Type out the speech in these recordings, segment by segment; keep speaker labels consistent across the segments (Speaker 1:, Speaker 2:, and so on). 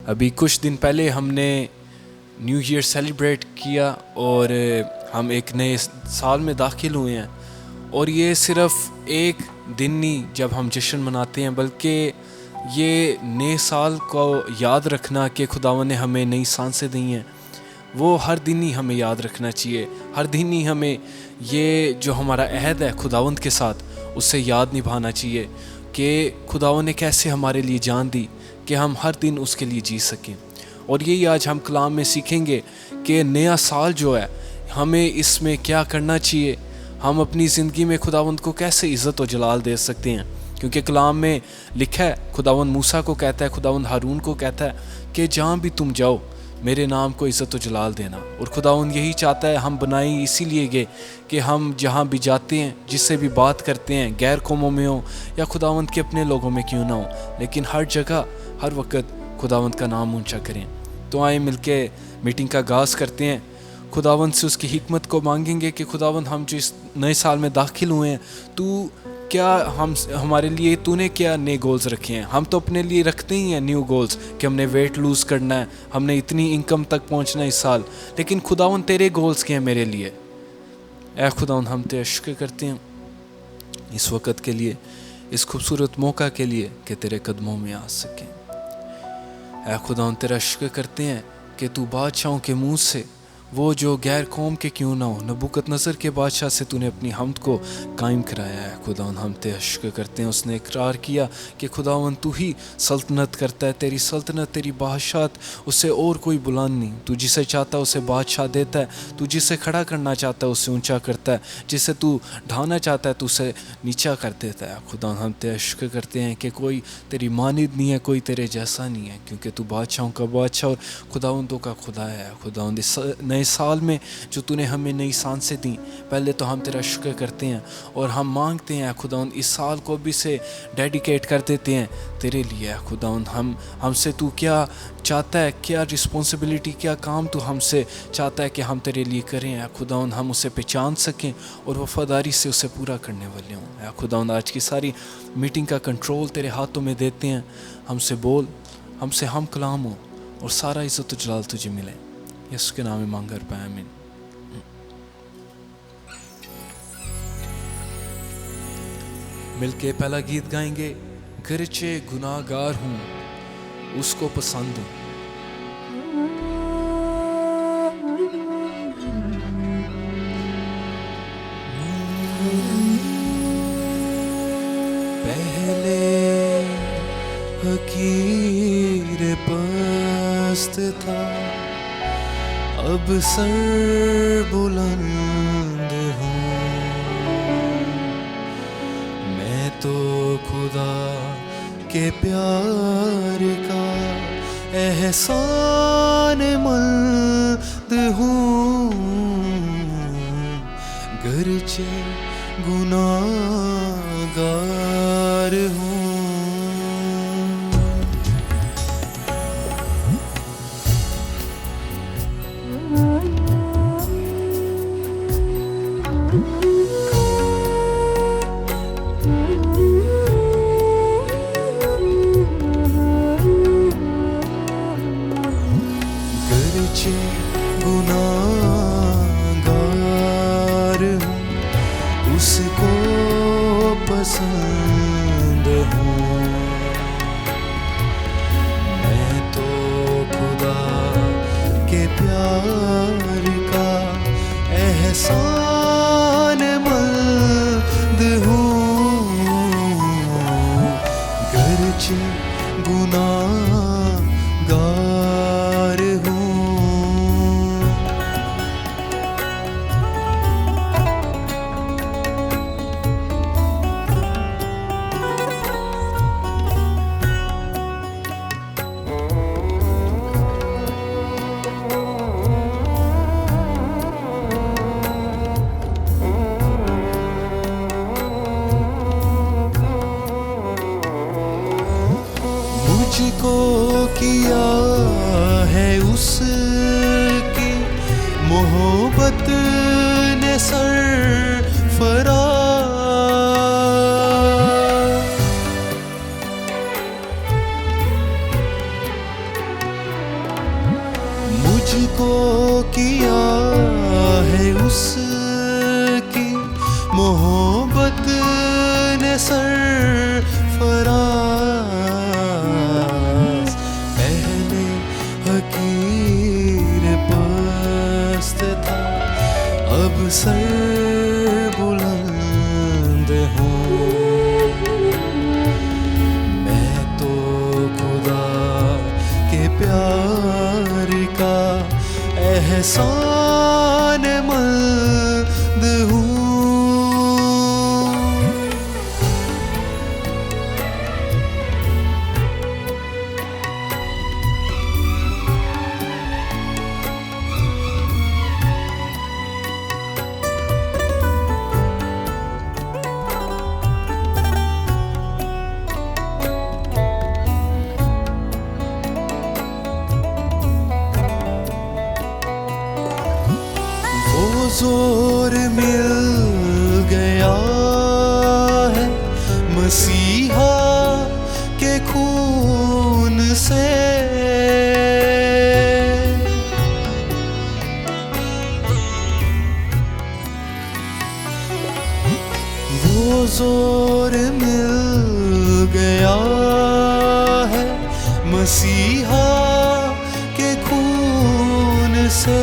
Speaker 1: अभी कुछ दिन पहले हमने न्यू ईयर सेलिब्रेट किया और हम एक नए साल में दाखिल हुए हैं। और ये सिर्फ़ एक दिन नहीं जब हम जश्न मनाते हैं, बल्कि ये नए साल को याद रखना कि खुदावंद ने हमें नई सांसें दी हैं, वो हर दिन ही हमें याद रखना चाहिए। हर दिन ही हमें ये जो हमारा अहद है खुदावंद के साथ, उससे याद निभाना चाहिए कि खुदावंद ने कैसे हमारे लिए जान दी कि हम हर दिन उसके लिए जी सकें। और यही आज हम कलाम में सीखेंगे कि नया साल जो है हमें इसमें क्या करना चाहिए, हम अपनी ज़िंदगी में खुदावंद को कैसे इज़्ज़त और जलाल दे सकते हैं। क्योंकि कलाम में लिखा है, खुदावंद मूसा को कहता है, खुदावंद हारून को कहता है कि जहाँ भी तुम जाओ मेरे नाम को इज़्ज़त और जलाल देना। और खुदावंद यही चाहता है, हम बनाए इसीलिए गए कि हम जहाँ भी जाते हैं, जिससे भी बात करते हैं, गैर कौमों में हो या खुदावंद के अपने लोगों में क्यों ना हो, लेकिन हर जगह हर वक्त खुदावंद का नाम ऊंचा करें। तो आए मिलके मीटिंग का आगाज़ करते हैं। खुदावंद से उसकी हिकमत को मांगेंगे कि खुदावंद हम जो इस नए साल में दाखिल हुए हैं, तू क्या हमारे लिए तूने क्या नए गोल्स रखे हैं। हम तो अपने लिए रखते ही हैं न्यू गोल्स कि हमने वेट लूज़ करना है, हमने इतनी इनकम तक पहुंचना है इस साल, लेकिन खुदावंद तेरे गोल्स क्या हैं मेरे लिए। ऐ खुदावंद हम तेरा शुक्र करते हैं इस वक्त के लिए, इस खूबसूरत मौका के लिए कि तेरे कदमों में आ सकें। ऐ खुदावंद तेरा शुक्र करते हैं कि तू बादशाहों के मुंह से, वो जो गैर कौम के क्यों ना हो, नबूकदनज़र के बादशाह से तूने अपनी हमद को कायम कराया है। खुदावंद हम तेरा शुक्र करते हैं, उसने इकरार किया कि खुदावंद तू ही सल्तनत करता है, तेरी सल्तनत तेरी बादशाहत उससे और कोई बुलंद नहीं। तू जिसे चाहता है उसे बादशाह देता है, तू जिसे खड़ा करना चाहता है उसे ऊंचा करता है, जिसे तू ढाना चाहता है तो उसे नीचा कर देता है। खुदावंद हम तेरा शुक्र करते हैं कि कोई तेरी मानिद नहीं है, कोई तेरे जैसा नहीं है, क्योंकि तू बादशाहों का बादशाह और खुदावंदों का खुदा है। खुदावंद इस नए साल में जो तूने हमें नई सांसें दी, पहले तो हम तेरा शुक्र करते हैं और हम मांगते हैं खुदावंद इस साल को भी से डेडिकेट कर देते हैं तेरे लिए। खुदावंद हमसे तू क्या चाहता है, क्या रिस्पॉन्सिबिलिटी, क्या काम तू हमसे चाहता है कि हम तेरे लिए करें। खुदावंद हम उसे पहचान सकें और वफादारी से उसे पूरा करने वाले हों। खुदावंद आज की सारी मीटिंग का कंट्रोल तेरे हाथों में देते हैं। हमसे बोल, हमसे हम कलाम हो और सारा इज़्ज़त और जलाल तुझे मिले। यीशु के नाम में मांग कर पाए, आमीन। मिलके पहला गीत गाएंगे, गरचे गुनाहगार हूँ उसको पसंद हूँ। पहले हकीर पस्त था, अब सर बुलंद हूँ। मैं तो खुदा के प्यार का एहसान मंद हूँ, गरचे गुनाहगार हूँ। गुनाहगार हूँ उसको पसंद हूँ। मैं तो खुदा के प्यार का एहसान मंद हूँ, गरचे गुनाहगार हूँ। मुझको किया है उसकी मोहब्बत ने सरफराज।
Speaker 2: मोहब्बत ने सरफराज पहले हकीर पस्त था, अब सर बुलंद हूँ। मैं तो खुदा के प्यार का एहसान मंद हूँ। वो जोर मिल गया है मसीहा के खून से, वो जोर मिल गया है मसीहा के खून से।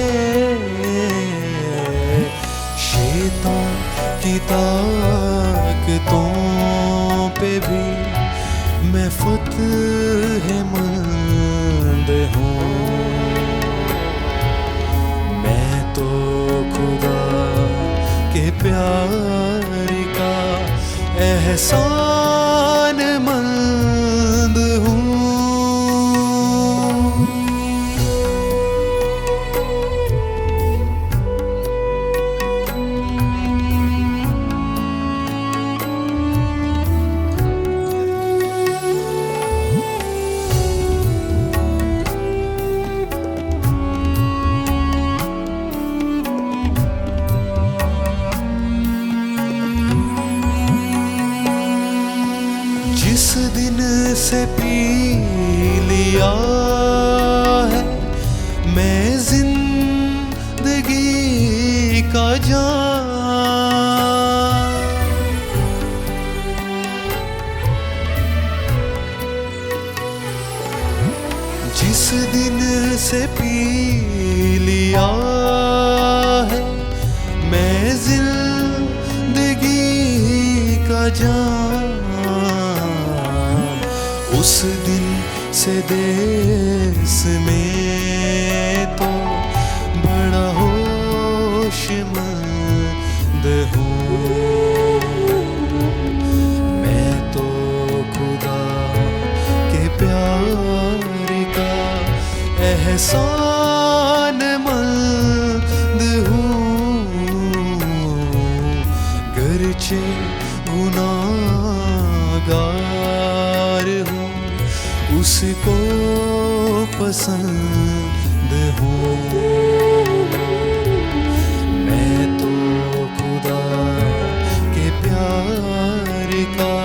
Speaker 2: शैतान की ताकतों पे भी मैं फतहमंद हूँ। मैं तो खुदा के प्यार का एहसान मंद हूँ। जिस दिन से पी लिया है मैं जिंदगी का जाम, जिस दिन से पी लिया है मैं जिंदगी का जाम, उस दिन से देश में तो बड़ा होशमंद हूँ। मैं तो खुदा के प्यार का एहसान मंद हूँ। गरचे गुनाहगार हूँ उसको पसंद हूँ। मैं तो खुदा के प्यार का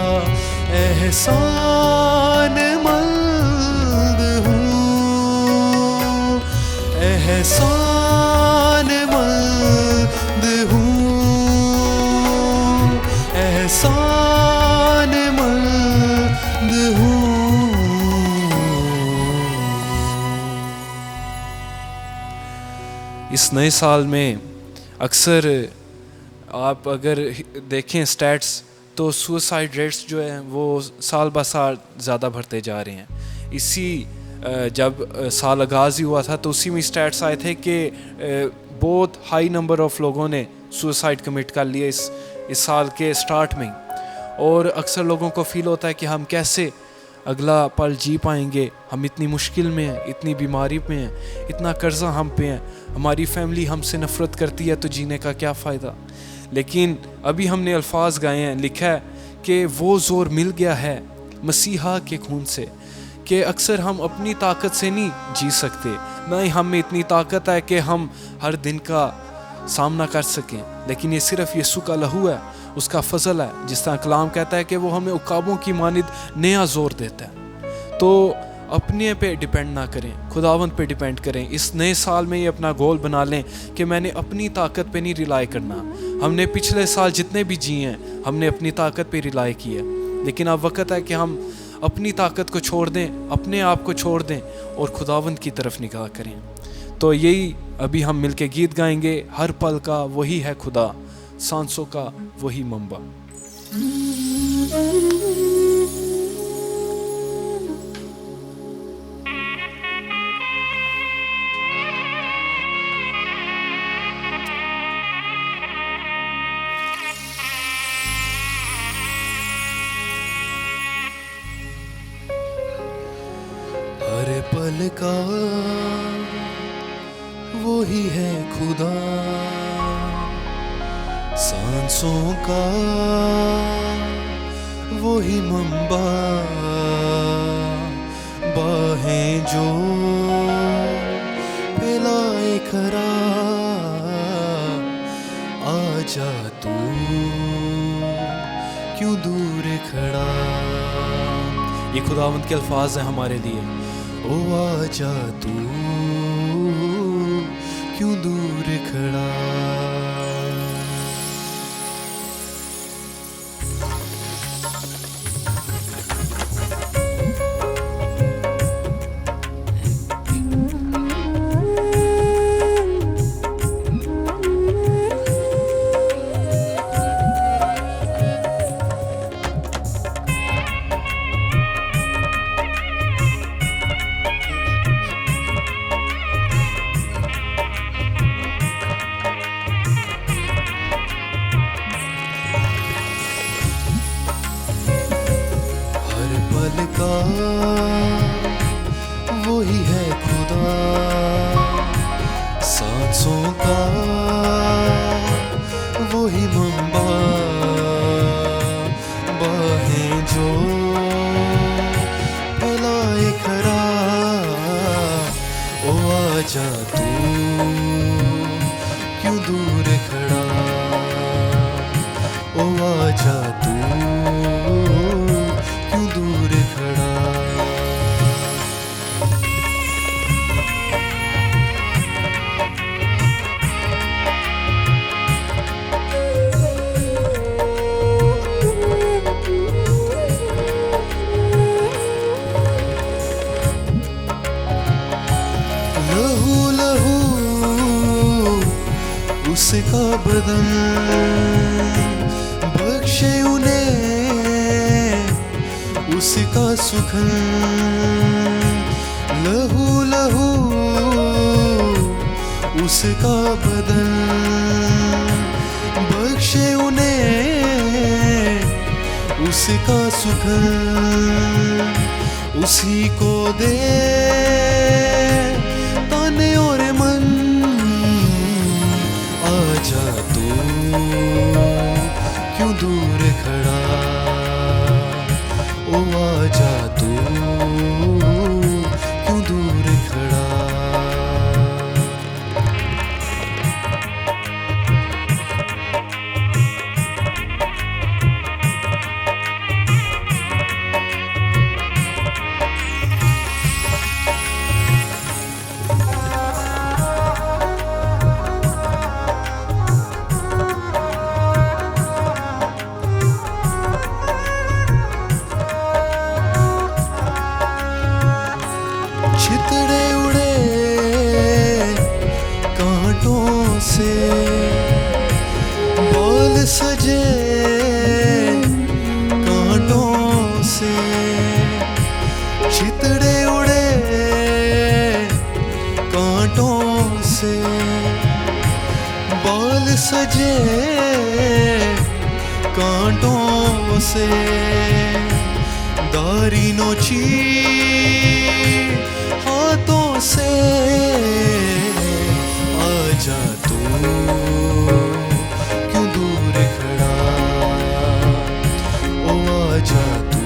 Speaker 2: एहसान मंद हूँ, एहसान मंद हूँ, एहसान मंद हूँ।
Speaker 1: इस नए साल में अक्सर आप अगर देखें स्टैट्स तो सुसाइड रेट्स जो हैं वो साल ब साल ज़्यादा बढ़ते जा रहे हैं। इसी जब साल आगाज़ ही हुआ था तो उसी में स्टैट्स आए थे कि बहुत हाई नंबर ऑफ लोगों ने सुसाइड कमिट कर लिया इस साल के स्टार्ट में। और अक्सर लोगों को फील होता है कि हम कैसे अगला पल जी पाएंगे, हम इतनी मुश्किल में हैं, इतनी बीमारी में हैं, इतना कर्जा हम पे हैं, हमारी फैमिली हमसे नफ़रत करती है तो जीने का क्या फ़ायदा। लेकिन अभी हमने अल्फाज गाए हैं, लिखा है कि वो ज़ोर मिल गया है मसीहा के खून से, कि अक्सर हम अपनी ताकत से नहीं जी सकते, ना ही हम में इतनी ताकत है कि हम हर दिन का सामना कर सकें। लेकिन ये सिर्फ़ यीशु का लहू है, उसका फजल है, जिस तरह कलाम कहता है कि वो हमें उकाबों की मानिद नया ज़ोर देता है। तो अपने पे डिपेंड ना करें, खुदावंद पे डिपेंड करें। इस नए साल में ये अपना गोल बना लें कि मैंने अपनी ताकत पे नहीं रिलाई करना। हमने पिछले साल जितने भी जिए हैं हमने अपनी ताकत पे रिलाई किया, लेकिन अब वक्त है कि हम अपनी ताकत को छोड़ दें, अपने आप को छोड़ दें और खुदावंद की तरफ निगाह करें। तो यही अभी हम मिलके गीत गाएंगे, हर पल का वही है खुदा, सांसों का वही मंबा।
Speaker 2: हर पल का वही है खुदा, सांसों का वही मंबा, बाहें जो फैलाए खरा, आजा तू क्यों दूर खड़ा।
Speaker 1: ये खुदावंद के अल्फाज हैं हमारे लिए।
Speaker 2: ओ आजा तू क्यों दूर खड़ा। का वही है खुदा, सांसों का वही मंबा, बाहें जो फैलाए खरा, ओ आजा तू क्यों दूर खड़ा, ओ आजा तू क्यों दूर खड़ा। लहू लहू उसका बदन, बख्शे उन्हें उसका सुखन। लहू लहू उसका बदन, बख्शे उन्हें उसका सुखन। उसी को दे तन और मन, आजा तू क्यों दूर खड़ा, ओ आजा तू क्यों दूर खड़ा। छितड़े उड़े कांटों से, बाल सजे कांटों से। छितड़े उड़े कांटों से, बाल सजे कांटों से। दारी नोची हाथों से, आजा तू क्यों दूर खड़ा, ओ आजा तू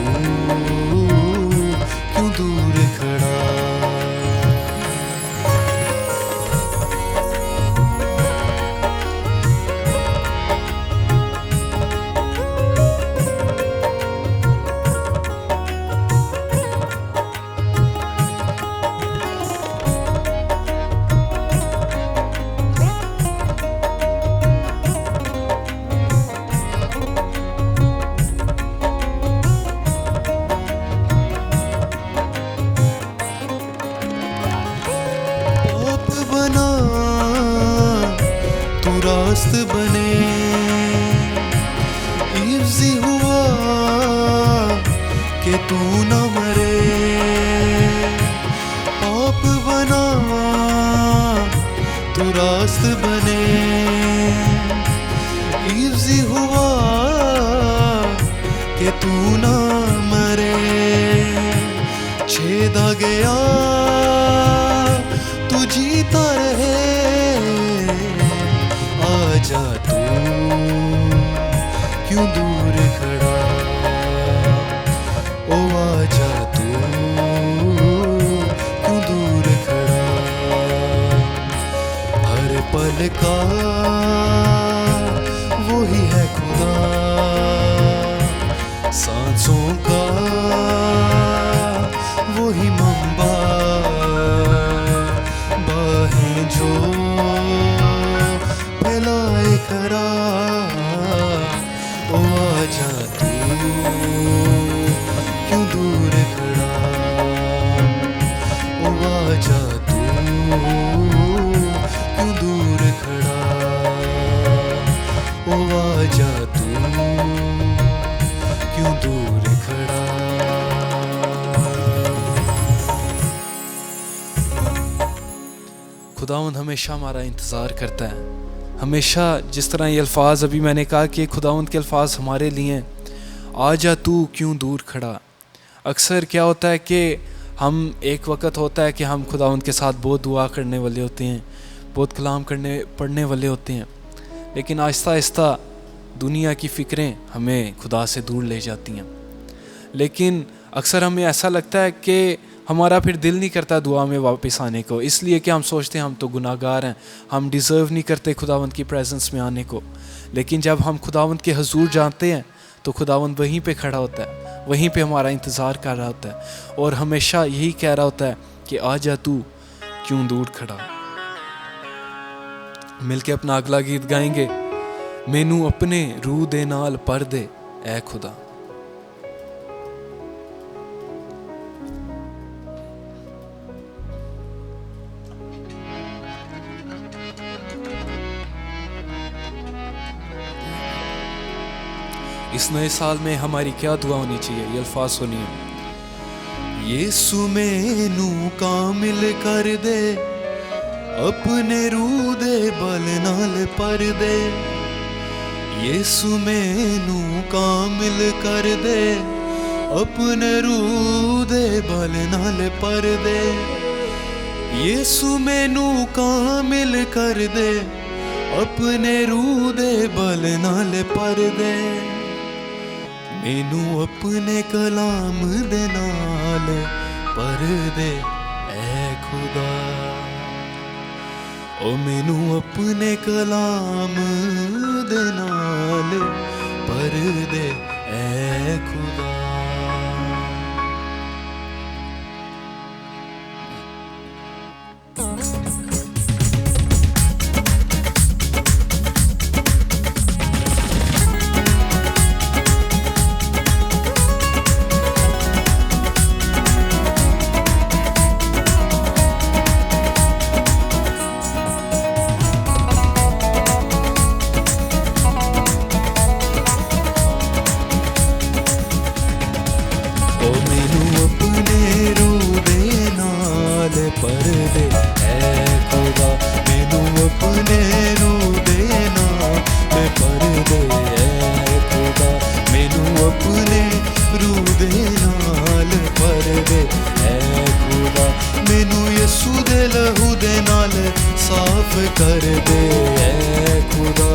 Speaker 2: क्यों दूर खड़ा। हिफ्ज़ी हुआ कि तू न मरे, पाप बना तू रास्त बने। हिफ्ज़ी हुआ कि तू न मरे, छेदा गया तू जीता रहे। आजा तू क्यों दूर खड़ा, ओ आजा तू क्यों दूर खड़ा। हर पल का वो ही है खुदा, सांसों का वो ही मंबा, बाहें जो फैलाए खरा। ओ आजा तू क्यों दूर खड़ा, ओ आजा तू क्यों दूर खड़ा, ओ आजा तू क्यों दूर खड़ा।
Speaker 1: खुदावंद हमेशा हमारा इंतज़ार करता है, हमेशा। जिस तरह ये अल्फाज अभी मैंने कहा कि खुदावंद के अल्फाज हमारे लिए हैं, आजा तू क्यों दूर खड़ा। अक्सर क्या होता है कि हम एक वक्त होता है कि हम खुदावंद के साथ बहुत दुआ करने वाले होते हैं, बहुत कलाम पढ़ने वाले होते हैं, लेकिन आहिस्ता आहिस्ता दुनिया की फ़िक्रें हमें खुदा से दूर ले जाती हैं। लेकिन अक्सर हमें ऐसा लगता है कि हमारा फिर दिल नहीं करता दुआ में वापस आने को, इसलिए कि हम सोचते हैं हम तो गुनाहगार हैं, हम डिज़र्व नहीं करते खुदावंद की प्रेजेंस में आने को। लेकिन जब हम खुदावंद के हजूर जाते हैं तो खुदावंद वहीं पे खड़ा होता है, वहीं पे हमारा इंतज़ार कर रहा होता है और हमेशा यही कह रहा होता है कि आजा तू क्यों दूर खड़ा। मिलके अपना अगला गीत गाएंगे, मैनू अपने रूह दे नाल पर दे ऐ खुदा। इस नए साल में हमारी क्या दुआ होनी चाहिए, ये अल्फाज सुनिए।
Speaker 2: यीशु मैनू कामिल कर दे, अपने रूह दे बल नाल पर दे। यीशु मैनू कामिल कर दे, अपने रूह दे बल नाल पर दे। यीशु मैनू कामिल कर दे, अपने रूह दे बल नाल पर दे। मैनू अपने कलाम दे नाल पर दे ऐ खुदा, ओ मैनू अपने कलाम दे नाल पर दे ऐ खुदा। पर दे ऐ खुदा, मैनू अपने रूह दे नाल पर दे ऐ खुदा। मैनू अपने रूह दे नाल पर दे ऐ खुदा। मैनू यीशु दे लहू दे नाल साफ कर दे ऐ खुदा।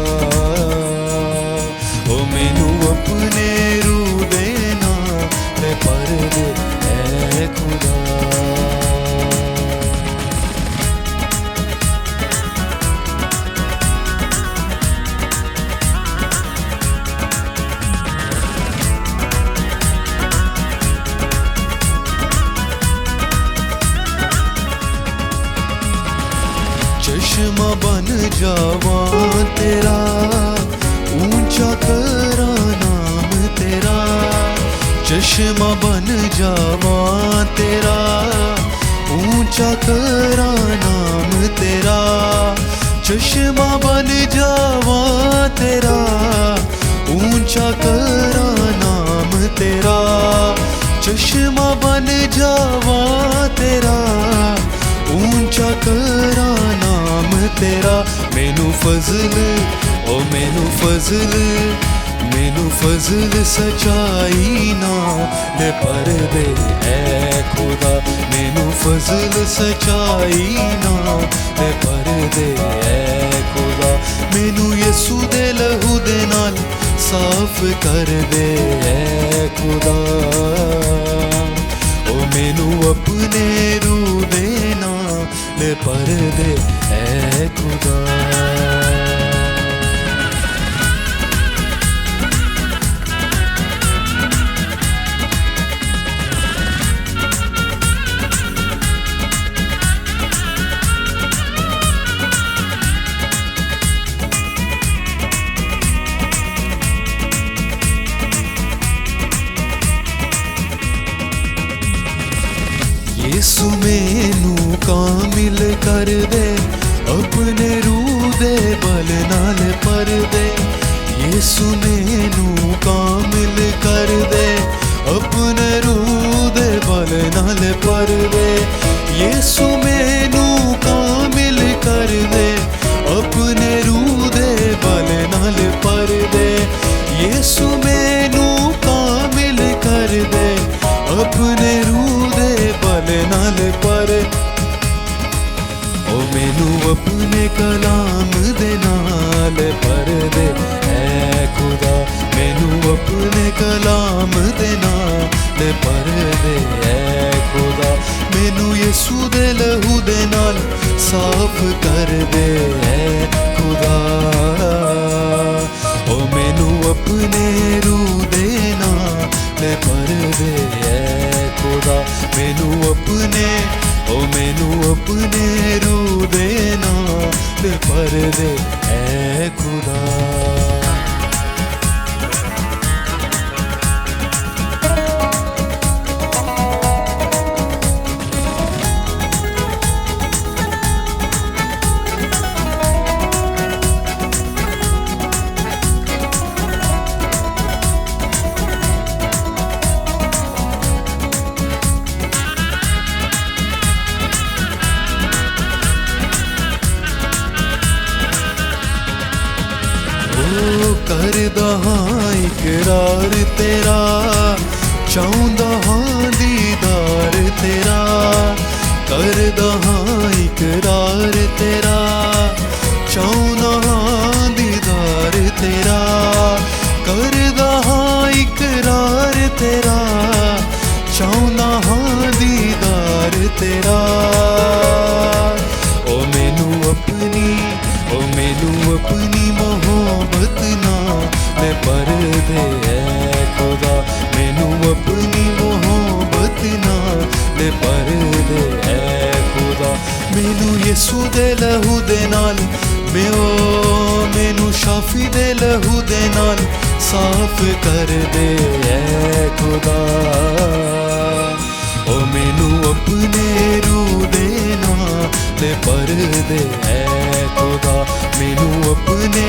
Speaker 2: ओ मैनू अपने रूह दे नाल पर दे ऐ खुदा। चश्मा बन जावां तेरा, ऊंचा करा नाम तेरा। चश्मा बन जावां तेरा, ऊंचा करा नाम तेरा। चश्मा बन जावां तेरा, ऊंचा कर तेरा, चश्मा बन जावा तेरा, ऊंचा करा नाम तेरा। मैनू फजल ओ मैनू फजल, मैनू फजल सचाई ना दे परदे ऐ खुदा। मैनू फजल सचाई ना दे परदे ऐ खुदा। मैनू यसू दे लहू दे नाल साफ कर दे ऐ खुदा। ओ मैनू अपने रूह दे नाल परदे ऐ खुदा। यीशु मैनू कामिल कर दे, अपने रूह दे बल नाल पर दे। यीशु मैनू कामिल कर दे, अपने रूह दे बल नाल पर दे। यीशु मैनू कामिल कर दे, अपने रूह दे बल नाल पर दे। यीशु मैनू कामिल कर दे, अपने रूह दे बल नाल पर। ओ मैनू अपने कलाम दे नाल पर दे ऐ खुदा। मैनू अपने कलाम दे नाल पर दे ऐ खुदा। मैनू यसू दे लहू दे नाल साफ कर दे ऐ खुदा। ओ मैनू अपने रूह दे नाल पर दे ऐ खुदा। मैनू अपने ओ मैनू अपने रूह दे नाल पर दे ऐ खुदा। करदा हां इकरार तेरा, चाहुंदा हां दीदार तेरा। करदा हां इकरार तेरा, चाहुंदा हां दीदार तेरा। करदा हां इकरार तेरा, चाहुंदा हां दीदार तेरा। ओ मैनू अपनी मोहब्बत नाल पर दे ऐ खुदा। मैनू अपनी मोहब्बत नाल पर दे ऐ खुदा। मैनू यसू दे लहू दे नाल मैनू शाफी दे लहू दे नाल साफ कर दे ऐ खुदा। ओ मैनू अपने रूह दे नाल पर दे ऐ खुदा। मैनू अपने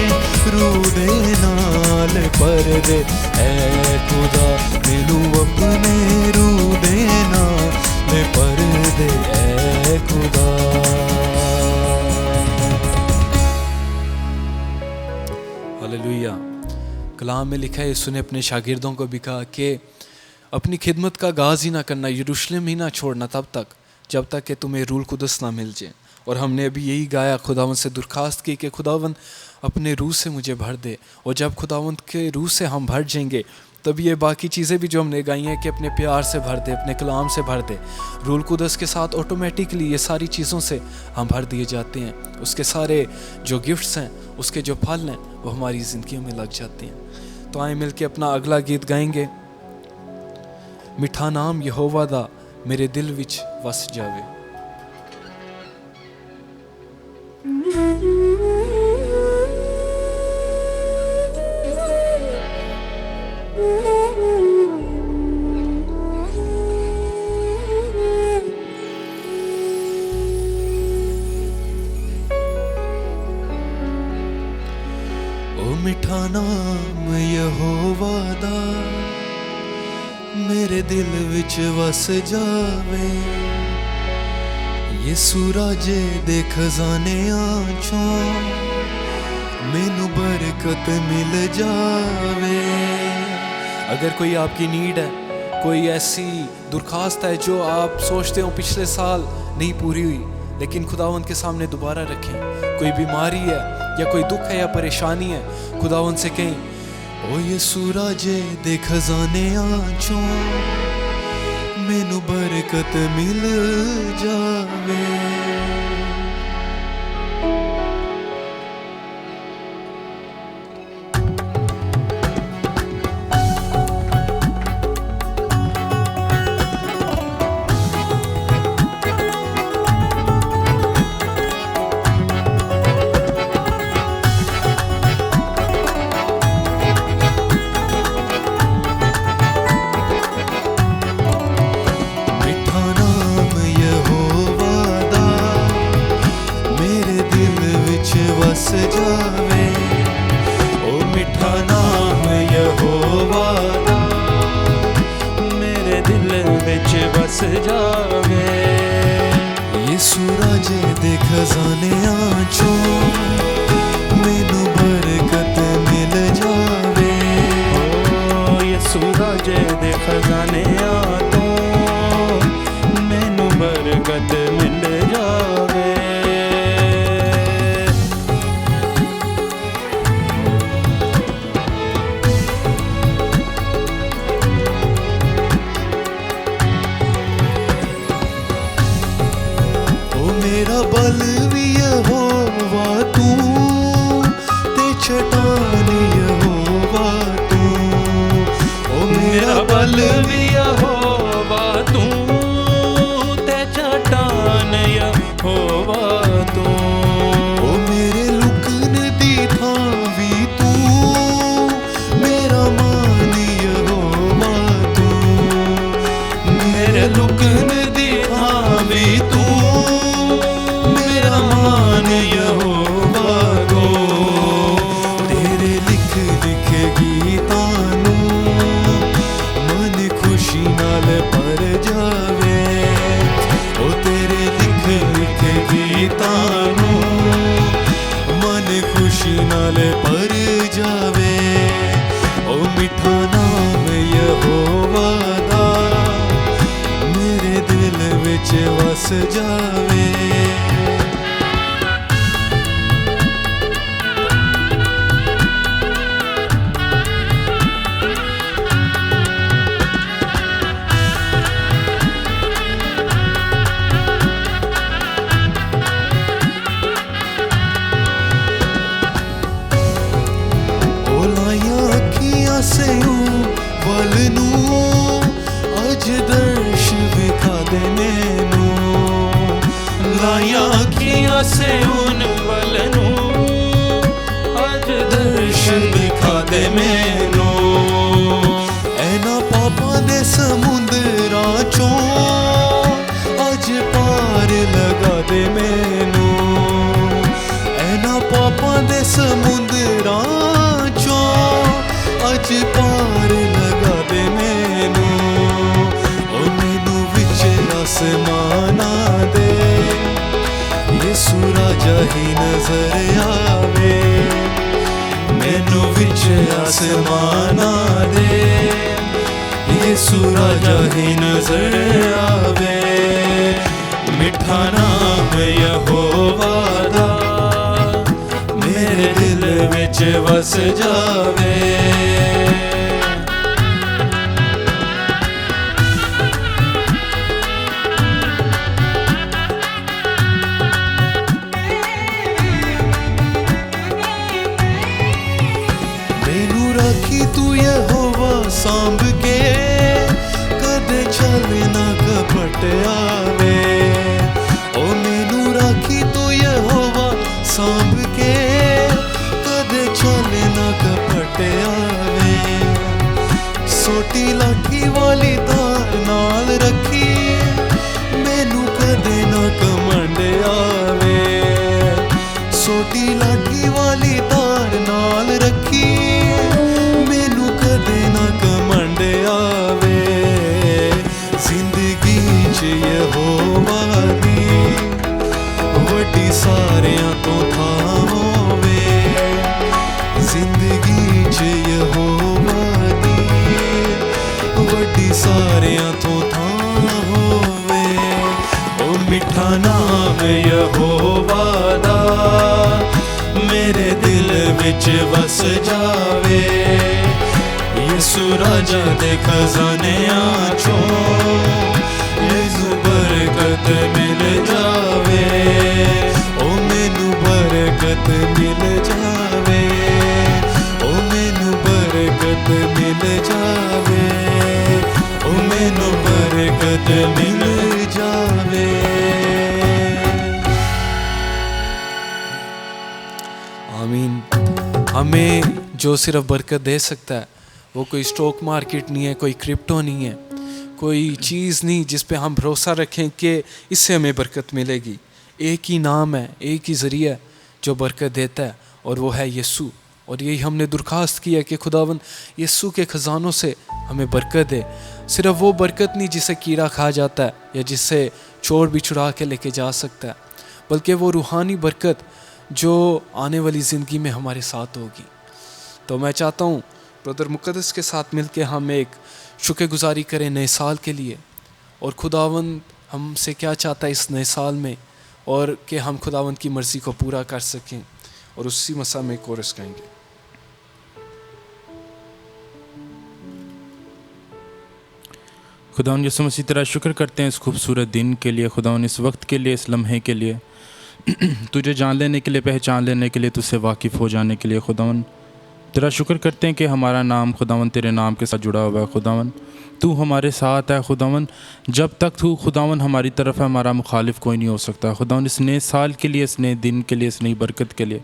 Speaker 2: रूह दे नाल पर दे ऐ खुदा। मैनू अपने रूह दे नाल पर दे ऐ खुदा।
Speaker 1: हालेलुया। कलाम में लिखा है, यीशु ने अपने शागिर्दों को भी कहा कि अपनी खिदमत का आगाज़ ही ना करना, यरूशलेम ही ना छोड़ना तब तक जब तक कि तुम्हें रूह कुदस ना मिल जाए। और हमने अभी यही गाया, खुदावंद से दरख्वास्त की कि खुदावंद अपने रूह से मुझे भर दे। और जब खुदावंद के रूह से हम भर जाएंगे तब ये बाकी चीज़ें भी जो हमने गाई हैं कि अपने प्यार से भर दे, अपने कलाम से भर दे, रूह कुदस के साथ ऑटोमेटिकली ये सारी चीज़ों से हम भर दिए जाते हैं। उसके सारे जो गिफ्ट्स हैं, उसके जो फल हैं, वो हमारी ज़िंदगी में लग जाते हैं। तो आए मिल के अपना अगला गीत गाएंगे, मिठा नाम यहोवा दा मेरे दिल विच वस जावे।
Speaker 2: मिठा नाम यहोवा दा मेरे दिल विच वस जावे। यीशु राजे दे खजानियां चों मैनू बरकत मिल जावे।
Speaker 1: अगर कोई आपकी नीड है, कोई ऐसी दुर्खास्त है जो आप सोचते हो पिछले साल नहीं पूरी हुई, लेकिन खुदावंद के सामने दोबारा रखें। कोई बीमारी है या कोई दुख है या परेशानी है, खुदावंद से कहें,
Speaker 2: ओ यीशु राजे दे खजानियां चों मैनू बरकत मिल जावे। वस जावे, ओ मिठा नाम यहोवा दा मेरे दिल विच वस जावे। यीशु राजे दे खजानियां चों मैनू बरकत मिल जावे। ओ यीशु राजे दे खजानियां तो मैनू बरकत मिल जावे। मेरा बल भी यहोवा तू ते चट्टान यहोवा तू। ओ मेरा बल भी यहोवा तू ते चट्टान यहोवा तू। ओ मेरे लुकन दी थां भी तू मेरा मान यहोवा तू। मेरे लुकन दी थां भी तू मान यहोवा को। तेरे लिख लिख गीतां नू मन खुशी नाल भर जावे। ओ तेरे लिख लिख गीतां नू मन खुशी नाल भर जावे। ओ मिठा नाम यहोवा दा मेरे दिल विच वस जावे। बल नू अज दर्श विखा दे मैनू। लाया अखियां से उन बल नू अज दर्श विखा दे मैनू। ऐना पापां दे समुंदरां चों अज पार लगा दे मैनू। ऐना पापां दे समुंदरां चों अज पार लगा दे मैनू। ओ मैनू विच आसमाना दे यीशु राजा ही नजर आवे। मैनू विच आसमाना दे यीशु राजा ही नजर आवे। मिठा नाम यहोवा दा मेरे दिल विच वस जावे। मैनू राखी तू यहोवा सांभ के कदे चल ना कपट आवे। ओ मैनू राखी तू यहोवा सांभ के कदे चल ना कपट आवे। सोटी लाठी वाली तार नाल रखी मैनू कदे ना कमंड आवे। सोटी लाठी वाली तार नाल रखी मैनू कदे ना कमंड आवे। सारियां तो थां होवे ओ मिठा नाम यहोवा दा मेरे दिल विच वस जावे यीशु राजा दे खजानियां चों यीशु बरकत मिल जावे ओ मैनू बरकत मिल जावे ओ मैनू बरकत मिल जावे ओ मैनू बरकत मिल जावे।
Speaker 1: आमीन। हमें जो सिर्फ बरकत दे सकता है वो कोई स्टॉक मार्केट नहीं है, कोई क्रिप्टो नहीं है, कोई चीज़ नहीं जिस पे हम भरोसा रखें कि इससे हमें बरकत मिलेगी। एक ही नाम है, एक ही ज़रिया है जो बरकत देता है और वो है यीशु। और यही हमने दरख्वास्त की है कि खुदावन यीशु के ख़जानों से हमें बरकत दे। सिर्फ वो बरकत नहीं जिसे कीड़ा खा जाता है या जिससे चोर भी चुरा के लेके जा सकता है, बल्कि वो रूहानी बरकत जो आने वाली ज़िंदगी में हमारे साथ होगी। तो मैं चाहता हूँ ब्रदर मुक़द्दस के साथ मिल के हम एक शुक्रगुजारी करें नए साल के लिए, और खुदावंद हमसे क्या चाहता है इस नए साल में, और कि हम खुदावंद की मर्ज़ी को पूरा कर सकें। और उसी मसा में कोरस गाएंगे।
Speaker 3: खुदावन यीशु मसीह तेरा शुक्र करते हैं इस खूबसूरत दिन के लिए, खुदावन इस वक्त के लिए, इस लम्हे के लिए, तुझे जान लेने के लिए, पहचान लेने के लिए, तुझसे वाकिफ़ हो जाने के लिए। खुदावन तेरा शुक्र करते हैं कि हमारा नाम खुदावन तेरे नाम के साथ जुड़ा हुआ है। खुदावन तू हमारे साथ है। खुदावन जब तक तू खुदावन हमारी तरफ है, हमारा मुखालिफ कोई नहीं हो सकता। खुदावन इस नए साल के लिए, इस नए दिन के लिए, इस नई बरकत के लिए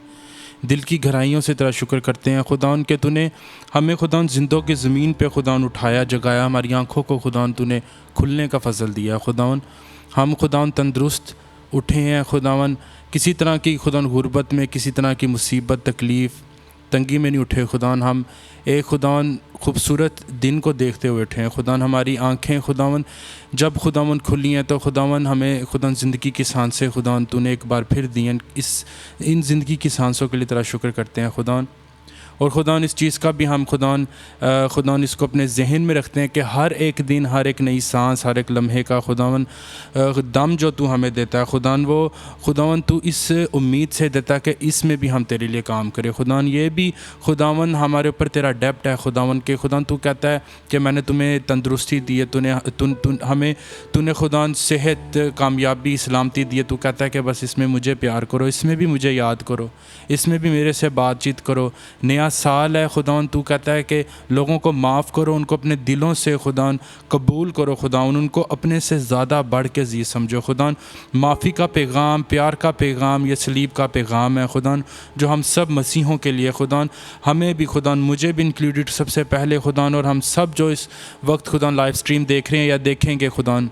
Speaker 3: दिल की गहराइयों से तेरा शुक्र करते हैं खुदावन कि तूने हमें खुदावन ज़िंदों की ज़मीन पे खुदावन उठाया, जगाया, हमारी आँखों को खुदावन तूने खुलने का फ़ज़ल दिया। खुदावन हम खुदावन तंदुरुस्त उठे हैं खुदावन, किसी तरह की खुदावन गुर्बत में, किसी तरह की मुसीबत, तकलीफ़, तंगी में नहीं उठे। खुदावन हम एक खुदावन खूबसूरत दिन को देखते हुए उठे हैं। खुदावन हमारी आँखें खुदावन जब खुदावन खुली हैं तो खुदावन हमें खुदावन ज़िंदगी की सांसें खुदावन तूने एक बार फिर दी हैं। इन ज़िंदगी की सांसों के लिए तेरा शुक्र करते हैं खुदावन। और खुदावन इस चीज़ का भी हम खुदावन इसको अपने जहन में रखते हैं कि हर एक दिन, हर एक नई सांस, हर एक लम्हे का खुदावन दम जो तू हमें देता है खुदावन, वो खुदावन तू इस उम्मीद से देता है कि इसमें भी हम तेरे लिए काम करें। खुदावन ये भी खुदावन हमारे ऊपर तेरा डेप्ट है खुदावन के खुदावन तू कहता है कि मैंने तुम्हें तंदुरुस्ती दी है, तूने खुदावन सेहत, कामयाबी, सलामती दी है। तू कहता है कि बस इसमें मुझे प्यार करो, इसमें भी मुझे याद करो, इसमें भी मेरे से बातचीत करो। नया साल है खुदावन, तू कहता है कि लोगों को माफ़ करो, उनको अपने दिलों से खुदावन कबूल करो खुदावन, उनको अपने से ज़्यादा बढ़ के जी समझो खुदावन। माफ़ी का पैगाम, प्यार का पैगाम, ये सलीब का पैगाम है खुदावन जो हम सब मसीहों के लिए खुदावन, हमें भी खुदावन, मुझे भी इंक्लूडेड सबसे पहले खुदावन, और हम सब जो इस वक्त खुदावन लाइव स्ट्रीम देख रहे हैं या देखेंगे खुदावन,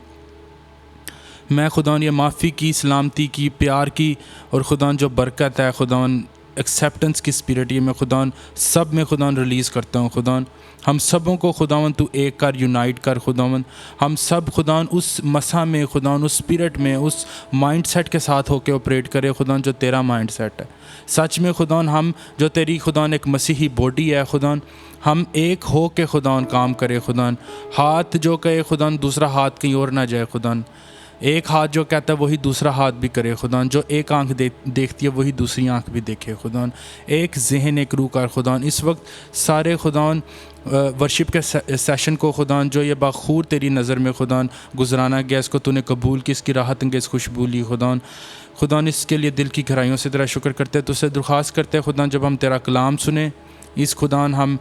Speaker 3: मैं खुदावन ये माफ़ी की, सलामती की, प्यार की और खुदावन जो बरकत है खुदावन, एक्सेप्टेंस की स्पिरिट ये मैं खुदावन सब में खुदावन रिलीज़ करता हूँ खुदावन। हम सबों को खुदावन तू एक कर, यूनाइट कर खुदावन। हम सब खुदावन उस मसा में खुदावन, उस स्पिरिट में, उस माइंड सेट के साथ होकर ऑपरेट करे खुदावन जो तेरा माइंड सेट है। सच में खुदावन हम जो तेरी खुदावन एक मसीही बॉडी है खुदावन, हम एक हो के खुदावन काम करे खुदावन। हाथ जो कहे खुदावन दूसरा हाथ कहीं और ना जाए खुदावन। एक हाथ जो कहता है वही दूसरा हाथ भी करे खुदावन। जो एक आंख देखती है वही दूसरी आंख भी देखे खुदावन। एक जहन, एक रूह कर खुदावन। इस वक्त सारे खुदावन वर्शिप के सेशन को खुदावन जो ये बाखूर तेरी नज़र में खुदावन गुजराना गया, इसको तूने कबूल की, इसकी राहत अंगेज़ खुशबू ली खुदावन। खुदावन इसके लिए दिल की गहराइयों से तेरा शुक्र करते हैं, तुझसे दरख्वास्त करते हैं खुदावन जब हम तेरा कलाम सुने इस खुदान हम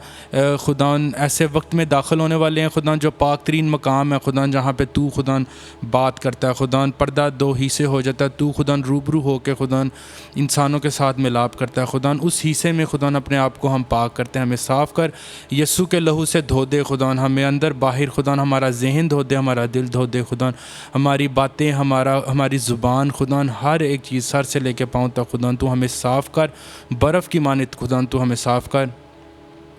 Speaker 3: खुदान ऐसे वक्त में दाखिल होने वाले हैं खुदान जो पाक तरीन मकाम है खुदान, जहाँ पे तू खुदान बात करता है खुदान। पर्दा दो हिस्से हो जाता है, तू खुदान रूबरू हो के खुदान इंसानों के साथ मिलाप करता है खुदान। उस हिस्से में खुदान अपने आप को हम पाक करते हैं, हमें साफ़ कर यस्सु के लहू से धो दे खुदान। हमें अंदर बाहर खुदान हमारा जहन धो दे, हमारा दिल धो दे खुदान, हमारी बातें, हमारी ज़ुबान खुदान, हर एक चीज़ सर से लेके पाँव तक खुदान तू हमें साफ़ कर। बर्फ़ की मानित खुदान तू हमें साफ़ कर।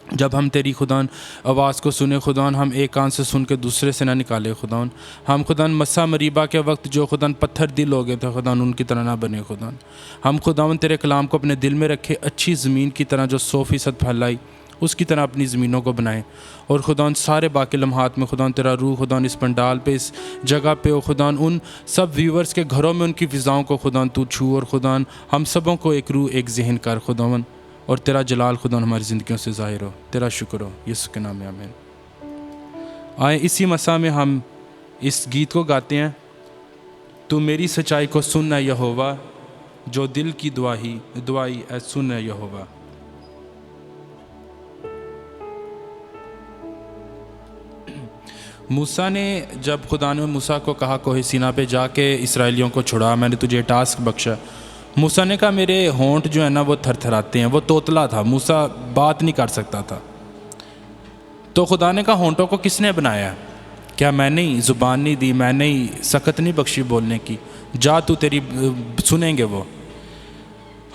Speaker 3: जब हम तेरी खुदान आवाज़ को सुने खुदान, हम एक कान से सुन के दूसरे से ना निकाले खुदान। हम खुदान मसा मरीबा के वक्त जो खुदान पत्थर दिल हो गए थे खुदान, उनकी तरह ना बने खुदान। हम खुदावन तेरे कलाम को अपने दिल में रखे, अच्छी ज़मीन की तरह जो 100% फैलाई उसकी तरह अपनी ज़मीनों को बनाएं। और खुदा सारे बाकी लम्हात में खुदा तेरा रूह खुदा इस पंडाल पे, इस जगह पे, और खुदा उन सब व्यूवर्स के घरों में उनकी फ़िज़ाओं को खुदा तू छू, और खुदा हम सबों को एक रूह एक जहन कर खुदावन, और तेरा जलाल खुदा हमारी ज़िंदगियों से ज़ाहिर हो। तेरा शुक्र हो यीशु के नाम में, आमीन। आए इसी मसा में हम इस गीत को गाते हैं। तू मेरी सच्चाई को सुन है यहोवा, जो दिल की दुआई है सुन है यहोवा। मूसा ने, जब खुदा ने मूसा को कहा कोहे सीना पे जाके इसराइलियों को छुड़ा, मैंने तुझे टास्क बख्शा, मूसा ने कहा मेरे होंठ जो है ना वो थरथराते हैं। वो तोतला था, मूसा बात नहीं कर सकता था। तो खुदा ने कहा होंठों को किसने बनाया? क्या मैंने ही ज़ुबान नहीं दी, मैंने ही सकत नहीं बख्शी बोलने की? जा तू तेरी सुनेंगे वो।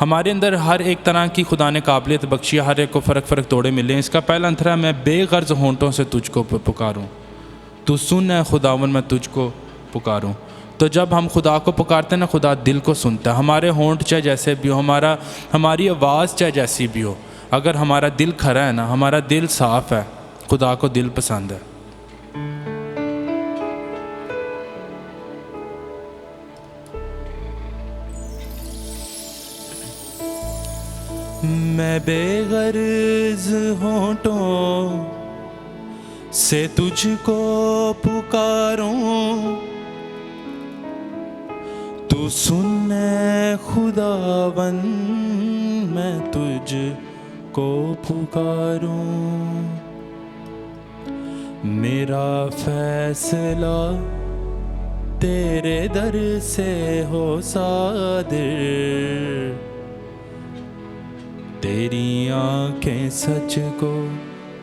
Speaker 3: हमारे अंदर हर एक तरह की खुदा ने काबिलियत बख्शी, हर एक को फ़र्क तोड़े मिले। इसका पहला अंतरा, मैं बेगर्ज होंठों से तुझको पुकारूं, तू सुन है खुदावन मैं तुझको पुकारूं। तो जब हम खुदा को पुकारते हैं ना, खुदा दिल को सुनता है। हमारे होंठ चाहे जैसे भी हो, हमारी आवाज़ चाहे जैसी भी हो, अगर हमारा दिल खरा है ना, हमारा दिल साफ़ है, खुदा को दिल पसंद है। मैं बेगर्ज होंठों से तुझको पुकारूं, तू सुन खुदावन मैं तुझको पुकारूं। मेरा फैसला तेरे दर से हो सादिर, तेरी आंखें सच को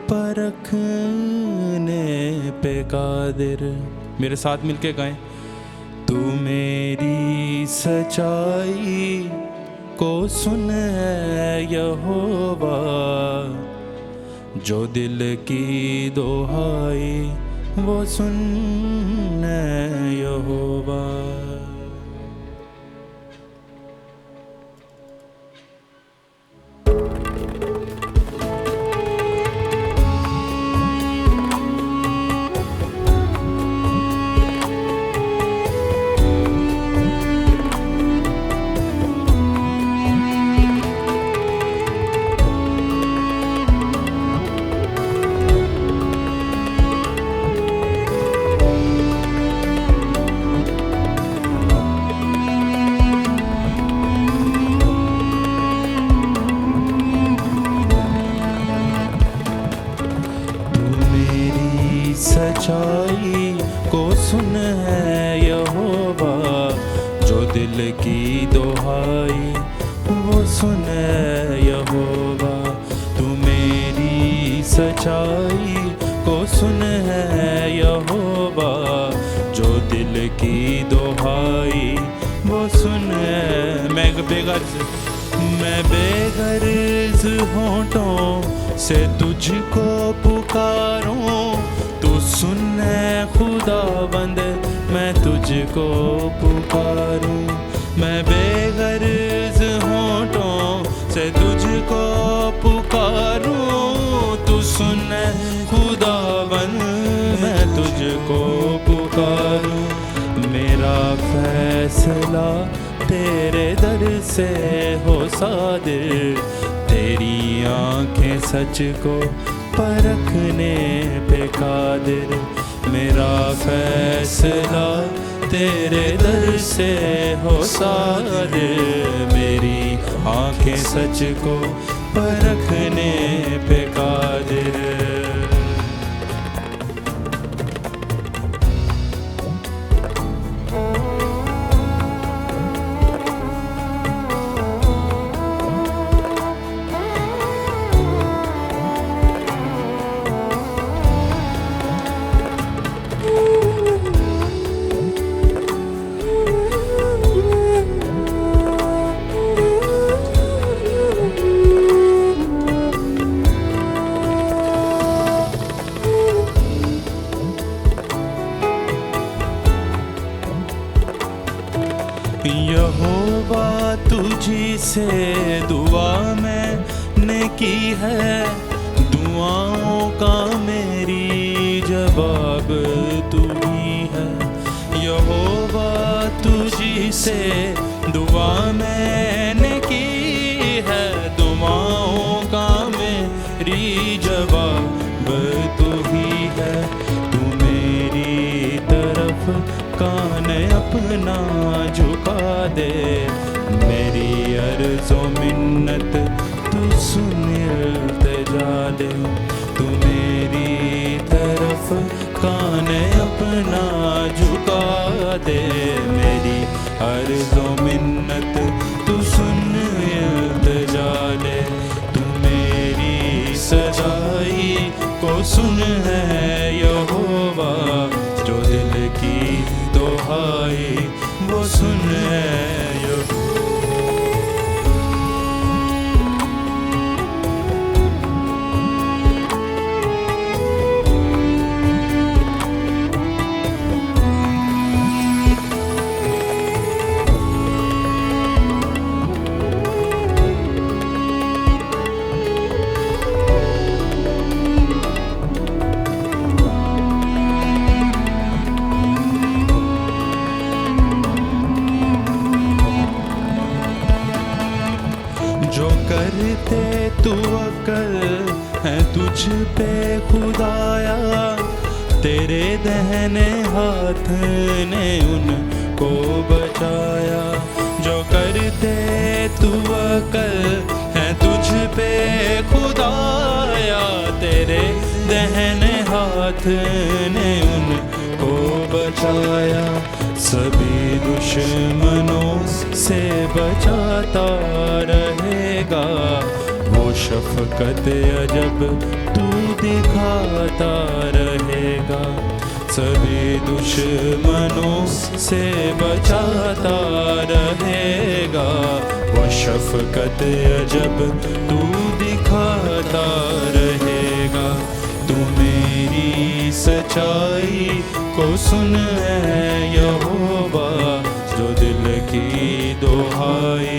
Speaker 3: परखने पे कादिर। मेरे साथ मिलके गाएं। तू मेरी सच्चाई को सुन यहोवा, जो दिल की दुहाई वो सुन यहोवा। सच्चाई को सुन है यहोवा, जो दिल की दुहाई वो सुन है यहोवा। तू मेरी सच्चाई को सुन है यहोवा, जो दिल की दुहाई वो सुन है। मैं बेगर्ज होंठों से तुझको पुकारूं, तू सुन खुदाबंद मैं तुझको पुकारूं। मैं बेगर्ज होंठों से तुझको पुकारूं, तू सुन खुदाबंद मैं तुझको पुकारूं। मेरा फैसला तेरे दर से हो सादिर, तेरी आंखें सच को परखने पे कादिर। मेरा फैसला तेरे दर से हो सादिर, मेरी आंखें सच को परखने पे कादिर। यहोवा तुझी से दुआ मैंने की है, दुआओं का मेरी जवाब तू ही है यहोवा, तुझी से दुआ मैंने की है। दुआओं का मेरी जवाब तू ही है, तू मेरी तरफ कान अपना झुका दे। मेरी अर्ज़ो मिन्नत तू सुन इल्तिजा दे, तू मेरी तरफ कान अपना झुका दे। मेरी अर्ज़ो मिन्नत तू सुन इल्तिजा दे, तू मेरी सजाई को सुन है यहोवा। जो दिल की दुहाई वो सुन है यहोवा। जो करते तू अकल है तुझ पे खुदाया, तेरे दहने हाथ ने उनको बचाया। जो करते तू अकल है तुझ पे खुदाया, तेरे दहने हाथ ने उनको बचाया। सभी दुश्मनों से बचाता रहेगा, वो शफ़क़त अजब तू दिखाता रहेगा। सभी दुश्मनों से बचाता रहेगा, वो शफ़क़त अजब तू दिखाता रहेगा। तू मेरी सच्चाई को सुन है यहोवा, जो दिल की दुहाई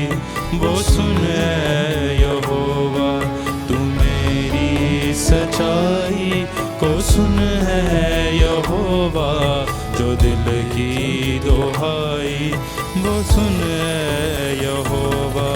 Speaker 3: वो सुन है यहोवा। तू मेरी सच्चाई को सुन है यहोवा, जो दिल की दुहाई वो सुन है यहोवा।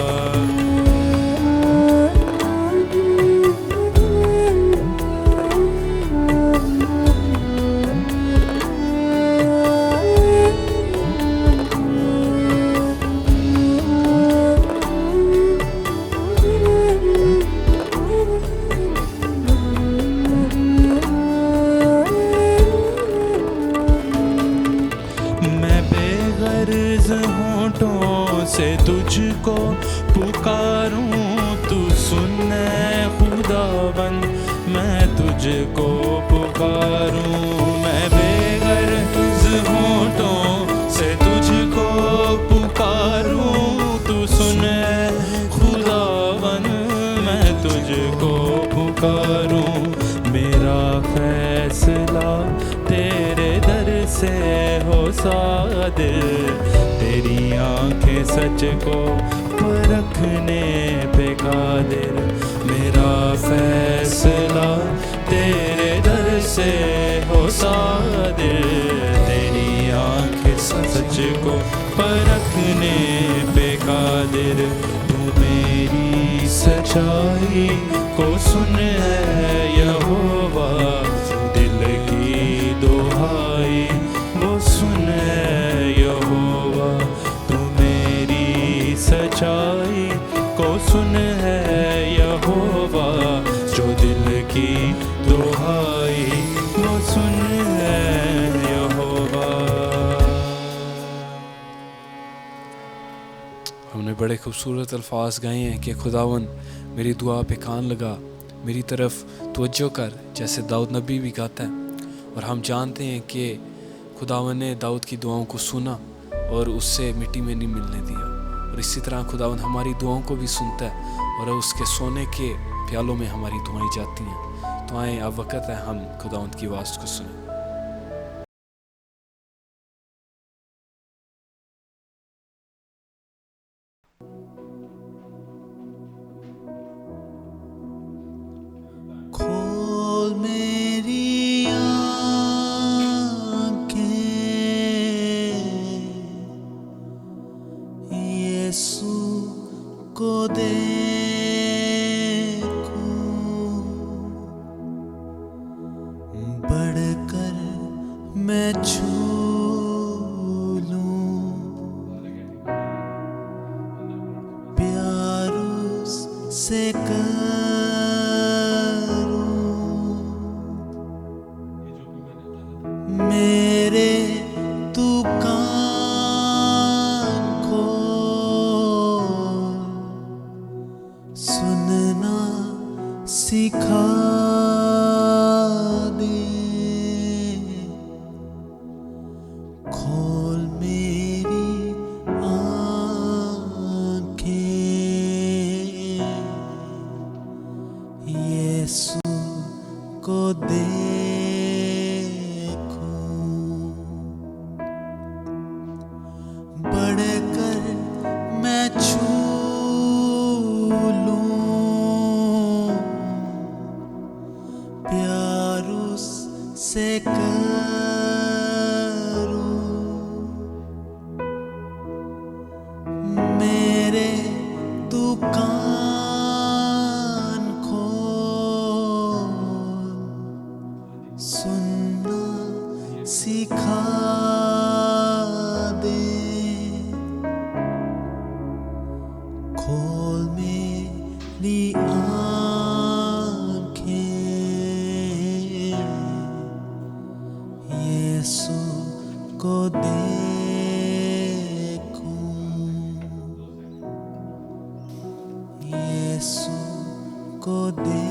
Speaker 3: होठों से तुझको पुकारूं, तू सुन खुदाबंद, मैं तुझको पुकारूं। मैं बेगर्ज होठों से तुझको पुकारूं, तू सुन खुदाबंद, मैं तुझको पुकारूं। मेरा फैसला तेरे दर से हो सादिर, तेरी आंखें सच को परखने पे कादिर। मेरा फैसला तेरे दर से हो सादिर, तेरी आंखें सच को परखने पे कादिर। तू मेरी सच्चाई को सुन है यहोवा, दिल की दुहाई वो सुन है यहोवा। तू मेरी सच्चाई को सुन है यहोवा, जो दिल की दुहाई वो सुन है यहोवा।
Speaker 1: हमने बड़े खूबसूरत अल्फाज गाए हैं कि खुदावन मेरी दुआ पे कान लगा, मेरी तरफ तवज्जो कर, जैसे दाऊद नबी भी गाता है। और हम जानते हैं कि खुदावन ने दाऊद की दुआओं को सुना और उससे मिट्टी में नहीं मिलने दिया। और इसी तरह खुदावन हमारी दुआओं को भी सुनता है और उसके सोने के प्यालों में हमारी दुआएं जाती हैं। तो आए, अब वक्त है हम खुदावन की आवाज़ को सुनें।
Speaker 2: खो बढ़कर मैं छू लूं, प्यार उससे करूं, मेरे तू कान खोल, सुनना सिखा दे, खोल मेरी आँखें, यीशु को देखूं, बढ़कर मैं छू लूं, प्यार उससे करूं, मेरे तू कान खोल, सुनना सिखा दे, खोल मेरी आँखें, यीशु को देखूं, यीशु को देखूं।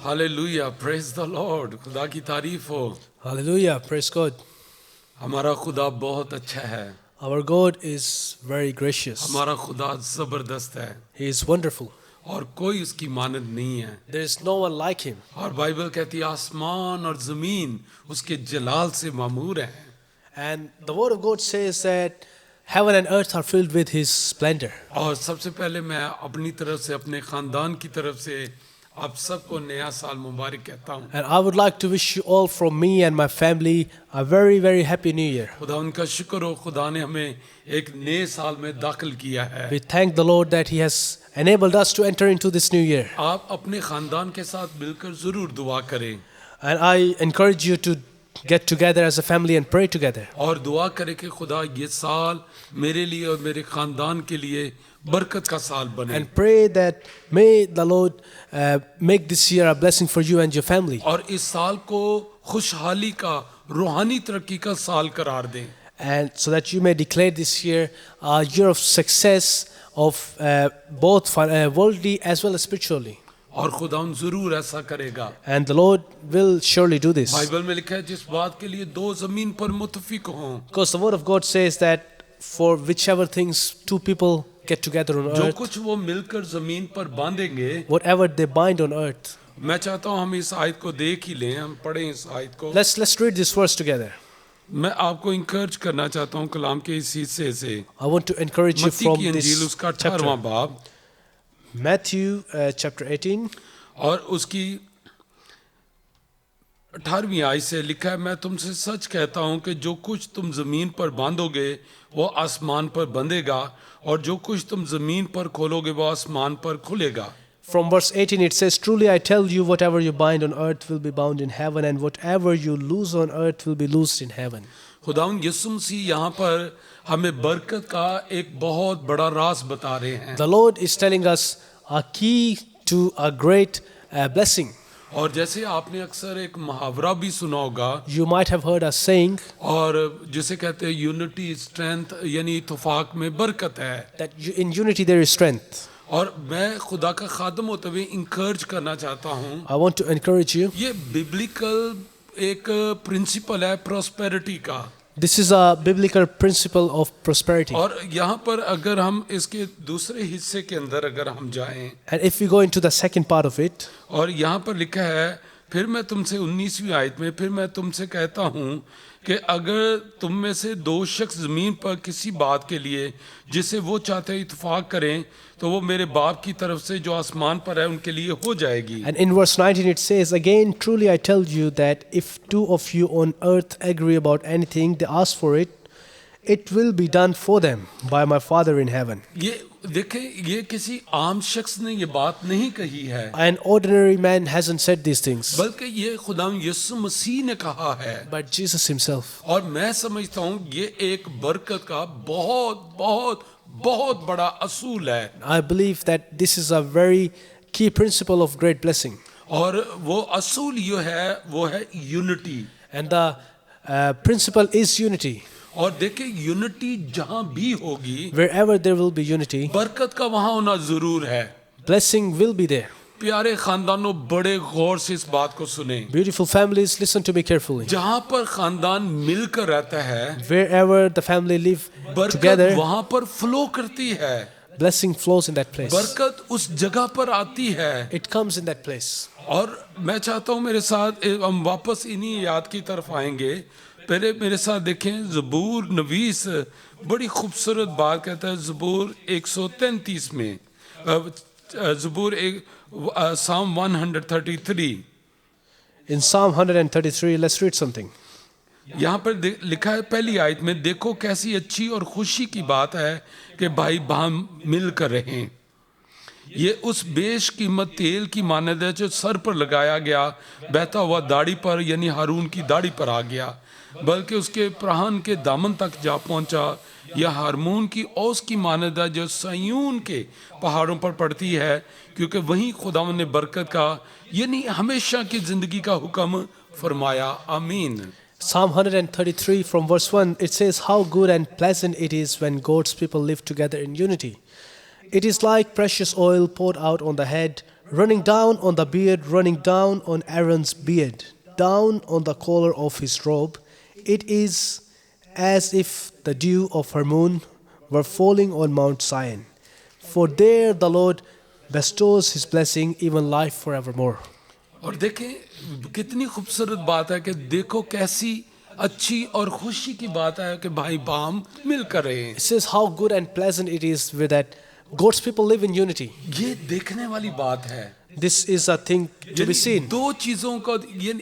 Speaker 1: Hallelujah, praise the Lord. खुदा की तारीफ हो।
Speaker 4: Hallelujah, praise God.
Speaker 1: हमारा खुदा बहुत अच्छा है।
Speaker 4: Our God is very gracious.
Speaker 1: हमारा खुदा जबरदस्त है
Speaker 4: He is wonderful.
Speaker 1: और कोई उसकी मानद नहीं है।
Speaker 4: There is no one like Him.
Speaker 1: और बाइबल कहती है आसमान और जमीन उसके जलाल से मामूर हैं।
Speaker 4: And the Word of God says that heaven and earth are filled with His splendor.
Speaker 1: और सबसे पहले मैं अपनी तरफ से, अपने खानदान की तरफ से आप सबको नया साल मुबारक कहता हूँ।
Speaker 4: And I would like to wish you all from me and my family a very, very happy New Year.
Speaker 1: खुदा उनका शुक्र हो, खुदा ने हमें एक नए साल में दाखिल किया है।
Speaker 4: We thank the Lord that He has enabled us to enter into this new year.
Speaker 1: आप अपने खानदान के साथ मिलकर जरूर दुआ करें
Speaker 4: And I encourage you to get together as a family and pray together.
Speaker 1: और दुआ करें कि खुदा ये साल मेरे लिए और मेरे खानदान के लिए बरकत का साल बने।
Speaker 4: And pray that may the Lord make this year a blessing for you and your family.
Speaker 1: और इस साल को खुशहाली का, रूहानी तरक्की का साल करार दें।
Speaker 4: And so that you may declare this year a year of success of both worldly as well as spiritually.
Speaker 1: और खुदा जरूर ऐसा करेगा।
Speaker 4: And the Lord will surely do this.
Speaker 1: Bible में लिखा है जिस बात के लिए दो जमीन पर मुत्तफिक हों,
Speaker 4: Because the word of God says that for whichever things two people get together on
Speaker 1: जो
Speaker 4: earth,
Speaker 1: कुछ वो मिलकर जमीन पर बांधेंगे।
Speaker 4: whatever they bind on earth.
Speaker 1: मैं चाहता हूँ हम इस आयत को देख ही लें, हम पढ़ें इस आयत को।
Speaker 4: Let's read this verse together.
Speaker 1: मैं आपको इंकरेज करना चाहता हूँ कलाम के इस हिस्से से।
Speaker 4: I want to encourage you
Speaker 1: मत्ती
Speaker 4: from
Speaker 1: की इंजील
Speaker 4: this
Speaker 1: उसका 18वां
Speaker 4: chapter.
Speaker 1: बाब
Speaker 4: Matthew chapter 18
Speaker 1: और उसकी 18वीं आयत से लिखा है, मैं तुमसे सच कहता हूँ कि जो कुछ तुम जमीन पर बांधोगे वो आसमान पर बंधेगा और जो कुछ तुम जमीन पर खोलोगे वो आसमान पर खुलेगा।
Speaker 4: From verse 18 it says, Truly I tell you, whatever you bind on earth will be bound in heaven, and whatever you loose on earth will be loosed in heaven.
Speaker 1: खुदावंद यीशु मसीह यहाँ पर हमें बरकत का एक बहुत बड़ा राज बता रहे हैं।
Speaker 4: The Lord is telling us a key to a great blessing.
Speaker 1: और जैसे आपने अक्सर एक मुहावरा भी सुना होगा,
Speaker 4: You might have heard us saying
Speaker 1: और जिसे कहते हैं यूनिटी स्ट्रेंथ, यानी इत्तेफाक में बरकत है।
Speaker 4: that in unity there is strength.
Speaker 1: और मैं खुदा का खादम होते हुए इंकरेज करना चाहता हूँ,
Speaker 4: I want to encourage you.
Speaker 1: ये बिब्लिकल एक प्रिंसिपल है प्रॉस्पेरिटी का।
Speaker 4: This is a biblical principle of prosperity.
Speaker 1: और यहाँ पर अगर हम इसके दूसरे हिस्से के अंदर अगर हम जाएं,
Speaker 4: And if we go into the second part of it,
Speaker 1: और यहाँ पर लिखा है, फिर मैं तुमसे 19वीं आयत में, फिर मैं तुमसे कहता हूँ कि अगर तुम में से दो शख्स ज़मीन पर किसी बात के लिए जिसे वो चाहते हैं इत्तेफाक करें तो वो मेरे बाप की तरफ से जो आसमान पर है उनके लिए हो जाएगी।
Speaker 4: and in verse 19 it says, Again, truly I tell you that if two of you on earth agree about anything they ask for it, it will be done for them by my Father in heaven.
Speaker 1: ये
Speaker 5: देखें, ये किसी आम शख्स ने ये बात नहीं कही है,
Speaker 4: An ordinary man hasn't said these things,
Speaker 5: बल्कि ये खुदाम यीशु मसीह ने कहा है।
Speaker 4: but Jesus himself.
Speaker 5: और मैं समझता हूँ ये एक बरकत का बहुत बहुत बहुत बड़ा असूल है।
Speaker 4: I believe that this is a very key principle of great blessing.
Speaker 5: और वो असूल ये है, वो है unity.
Speaker 4: And the principle is unity.
Speaker 5: और देखिए, यूनिटी जहाँ भी होगी,
Speaker 4: Wherever there will be unity,
Speaker 5: बरकत का वहाँ होना जरूर है।
Speaker 4: blessing will be there.
Speaker 5: प्यारे खानदानों, बड़े गौर से इस बात को सुने।
Speaker 4: Beautiful families, listen to me carefully.
Speaker 5: जहाँ पर खानदान मिलकर रहता है,
Speaker 4: Wherever the family live
Speaker 5: बरकत
Speaker 4: together,
Speaker 5: वहाँ पर फ्लो करती है।
Speaker 4: blessing flows in that place.
Speaker 5: बरकत उस जगह पर आती है।
Speaker 4: It comes in that place.
Speaker 5: और मैं चाहता हूँ मेरे साथ हम वापस इन्हीं याद की तरफ आएंगे। पहले मेरे साथ देखें, ज़बूर नवीस बड़ी खूबसूरत बात कहता है। ज़बूर 133 में, ज़बूर Psalm 133,
Speaker 4: In Psalm 133, let's read something.
Speaker 5: यहाँ पर लिखा है पहली आयत में, देखो कैसी अच्छी और खुशी की बात है कि भाई बहन मिलकर रहें। ये उस बेश कीमत तेल की मानद है जो सर पर लगाया गया, बहता हुआ दाढ़ी पर, यानी हारून की दाढ़ी पर आ गया, बल्कि उसके प्राण के दामन तक जा पहुंचा। यह हारमोन की औस की मानद है जो सयून के पहाड़ों पर पड़ती है, क्योंकि वहीं खुदावंद ने बरकत का, यानी हमेशा की जिंदगी का हुक्म फरमाया। आमीन।
Speaker 4: Psalm 133 from verse 1, it says, How good and pleasant it is when God's people live together in unity. It is like precious oil poured out on the head, running down on the beard, running down on Aaron's beard, down on the collar of his robe. It is as if the dew of Hermon were falling on Mount Zion. For there the Lord bestows his blessing, even life forevermore.
Speaker 5: और देखें कितनी खूबसूरत बात है कि देखो कैसी अच्छी और खुशी की बात है कि भाई बाम मिलकर रहे।
Speaker 4: It says how good and pleasant it is with that God's people live in unity.
Speaker 5: ये देखने वाली बात है।
Speaker 4: This is a thing to be seen.
Speaker 5: दो चीजों का ये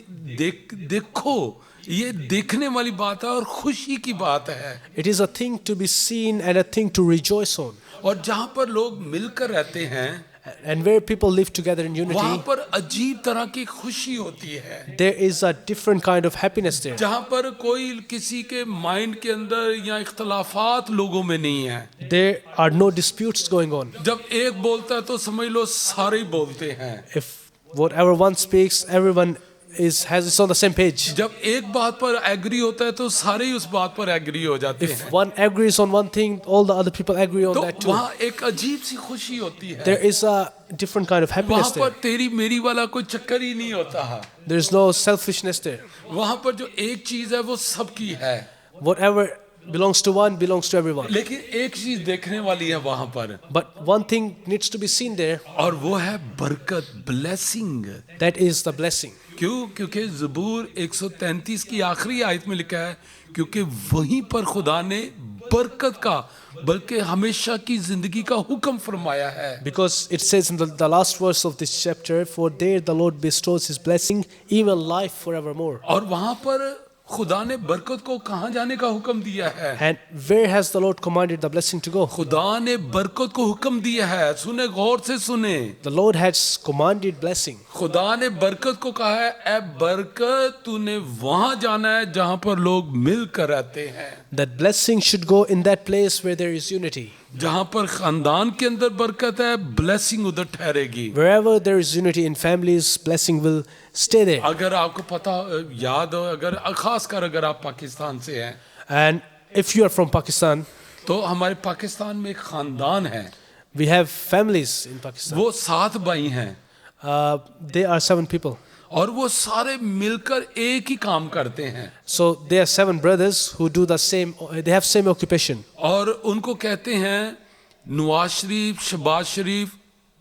Speaker 5: देखो, ये देखने वाली बात है और खुशी की बात है।
Speaker 4: It is a thing to be seen and a thing to rejoice on.
Speaker 5: और जहाँ पर लोग मिलकर रहते हैं,
Speaker 4: And where people live together in
Speaker 5: वहाँ
Speaker 4: unity,
Speaker 5: पर अजीब तरह की खुशी होती है।
Speaker 4: there is a different kind of happiness there.
Speaker 5: जहाँ पर कोई किसी के माइंड के अंदर या इख्तलाफात लोगों में नहीं है।
Speaker 4: There are no disputes going on.
Speaker 5: जब एक बोलता है तो समझ लो सारे ही बोलते हैं।
Speaker 4: If whatever one speaks, everyone is on the same page.
Speaker 5: जब एक बात पर एग्री होता है तो सारे ही उस बात पर एग्री हो जाते
Speaker 4: If
Speaker 5: हैं।
Speaker 4: one agrees on one thing, all the other people agree on
Speaker 5: तो
Speaker 4: that too.
Speaker 5: वहाँ एक अजीब सी खुशी होती है।
Speaker 4: There is a different kind of happiness
Speaker 5: वहाँ पर
Speaker 4: there.
Speaker 5: तेरी मेरी वाला कोई चक्कर ही नहीं होता है।
Speaker 4: There is no selfishness there.
Speaker 5: वहाँ पर जो एक चीज है वो सबकी है।
Speaker 4: Whatever belongs to one belongs to everyone.
Speaker 5: लेकिन एक चीज देखने वाली है वहाँ पर,
Speaker 4: But one thing needs to be seen there.
Speaker 5: और वो है बरकत, blessing.
Speaker 4: That is the blessing.
Speaker 5: क्यों? क्योंकि ज़बूर 133 की आखिरी आयत में लिखा है, क्योंकि वहीं पर खुदा ने बरकत का बल्कि हमेशा की जिंदगी का हुक्म फरमाया है।
Speaker 4: Because it says in the last verse of this chapter, for there the Lord bestows his blessing, even life forevermore.
Speaker 5: और वहाँ पर खुदा ने बरकत को कहाँ जाने का हुक्म दिया है?
Speaker 4: And where has the Lord commanded the blessing to go?
Speaker 5: खुदा ने बरकत को हुक्म दिया है। सुने, गौर से सुने।
Speaker 4: The Lord has commanded blessing.
Speaker 5: खुदा ने बरकत को कहा है, ए बरकत तूने वहां जाना है जहां पर लोग मिलकर रहते हैं।
Speaker 4: That blessing should go in that place where there is unity.
Speaker 5: जहां पर खानदान के अंदर बरकत है, ब्लेसिंग उधर ठहरेगी।
Speaker 4: Wherever there is unity in families, blessing will stay there.
Speaker 5: अगर आपको पता याद हो, अगर खासकर अगर आप पाकिस्तान से हैं,
Speaker 4: And if you are from Pakistan,
Speaker 5: तो हमारे पाकिस्तान में एक खानदान है,
Speaker 4: we have families in Pakistan.
Speaker 5: वो 7 भाई हैं
Speaker 4: They are 7 people.
Speaker 5: और वो सारे मिलकर एक ही काम करते हैं।
Speaker 4: So there are 7 brothers who do the same. They have same occupation.
Speaker 5: और उनको कहते हैं नवाज शरीफ, शहबाज शरीफ,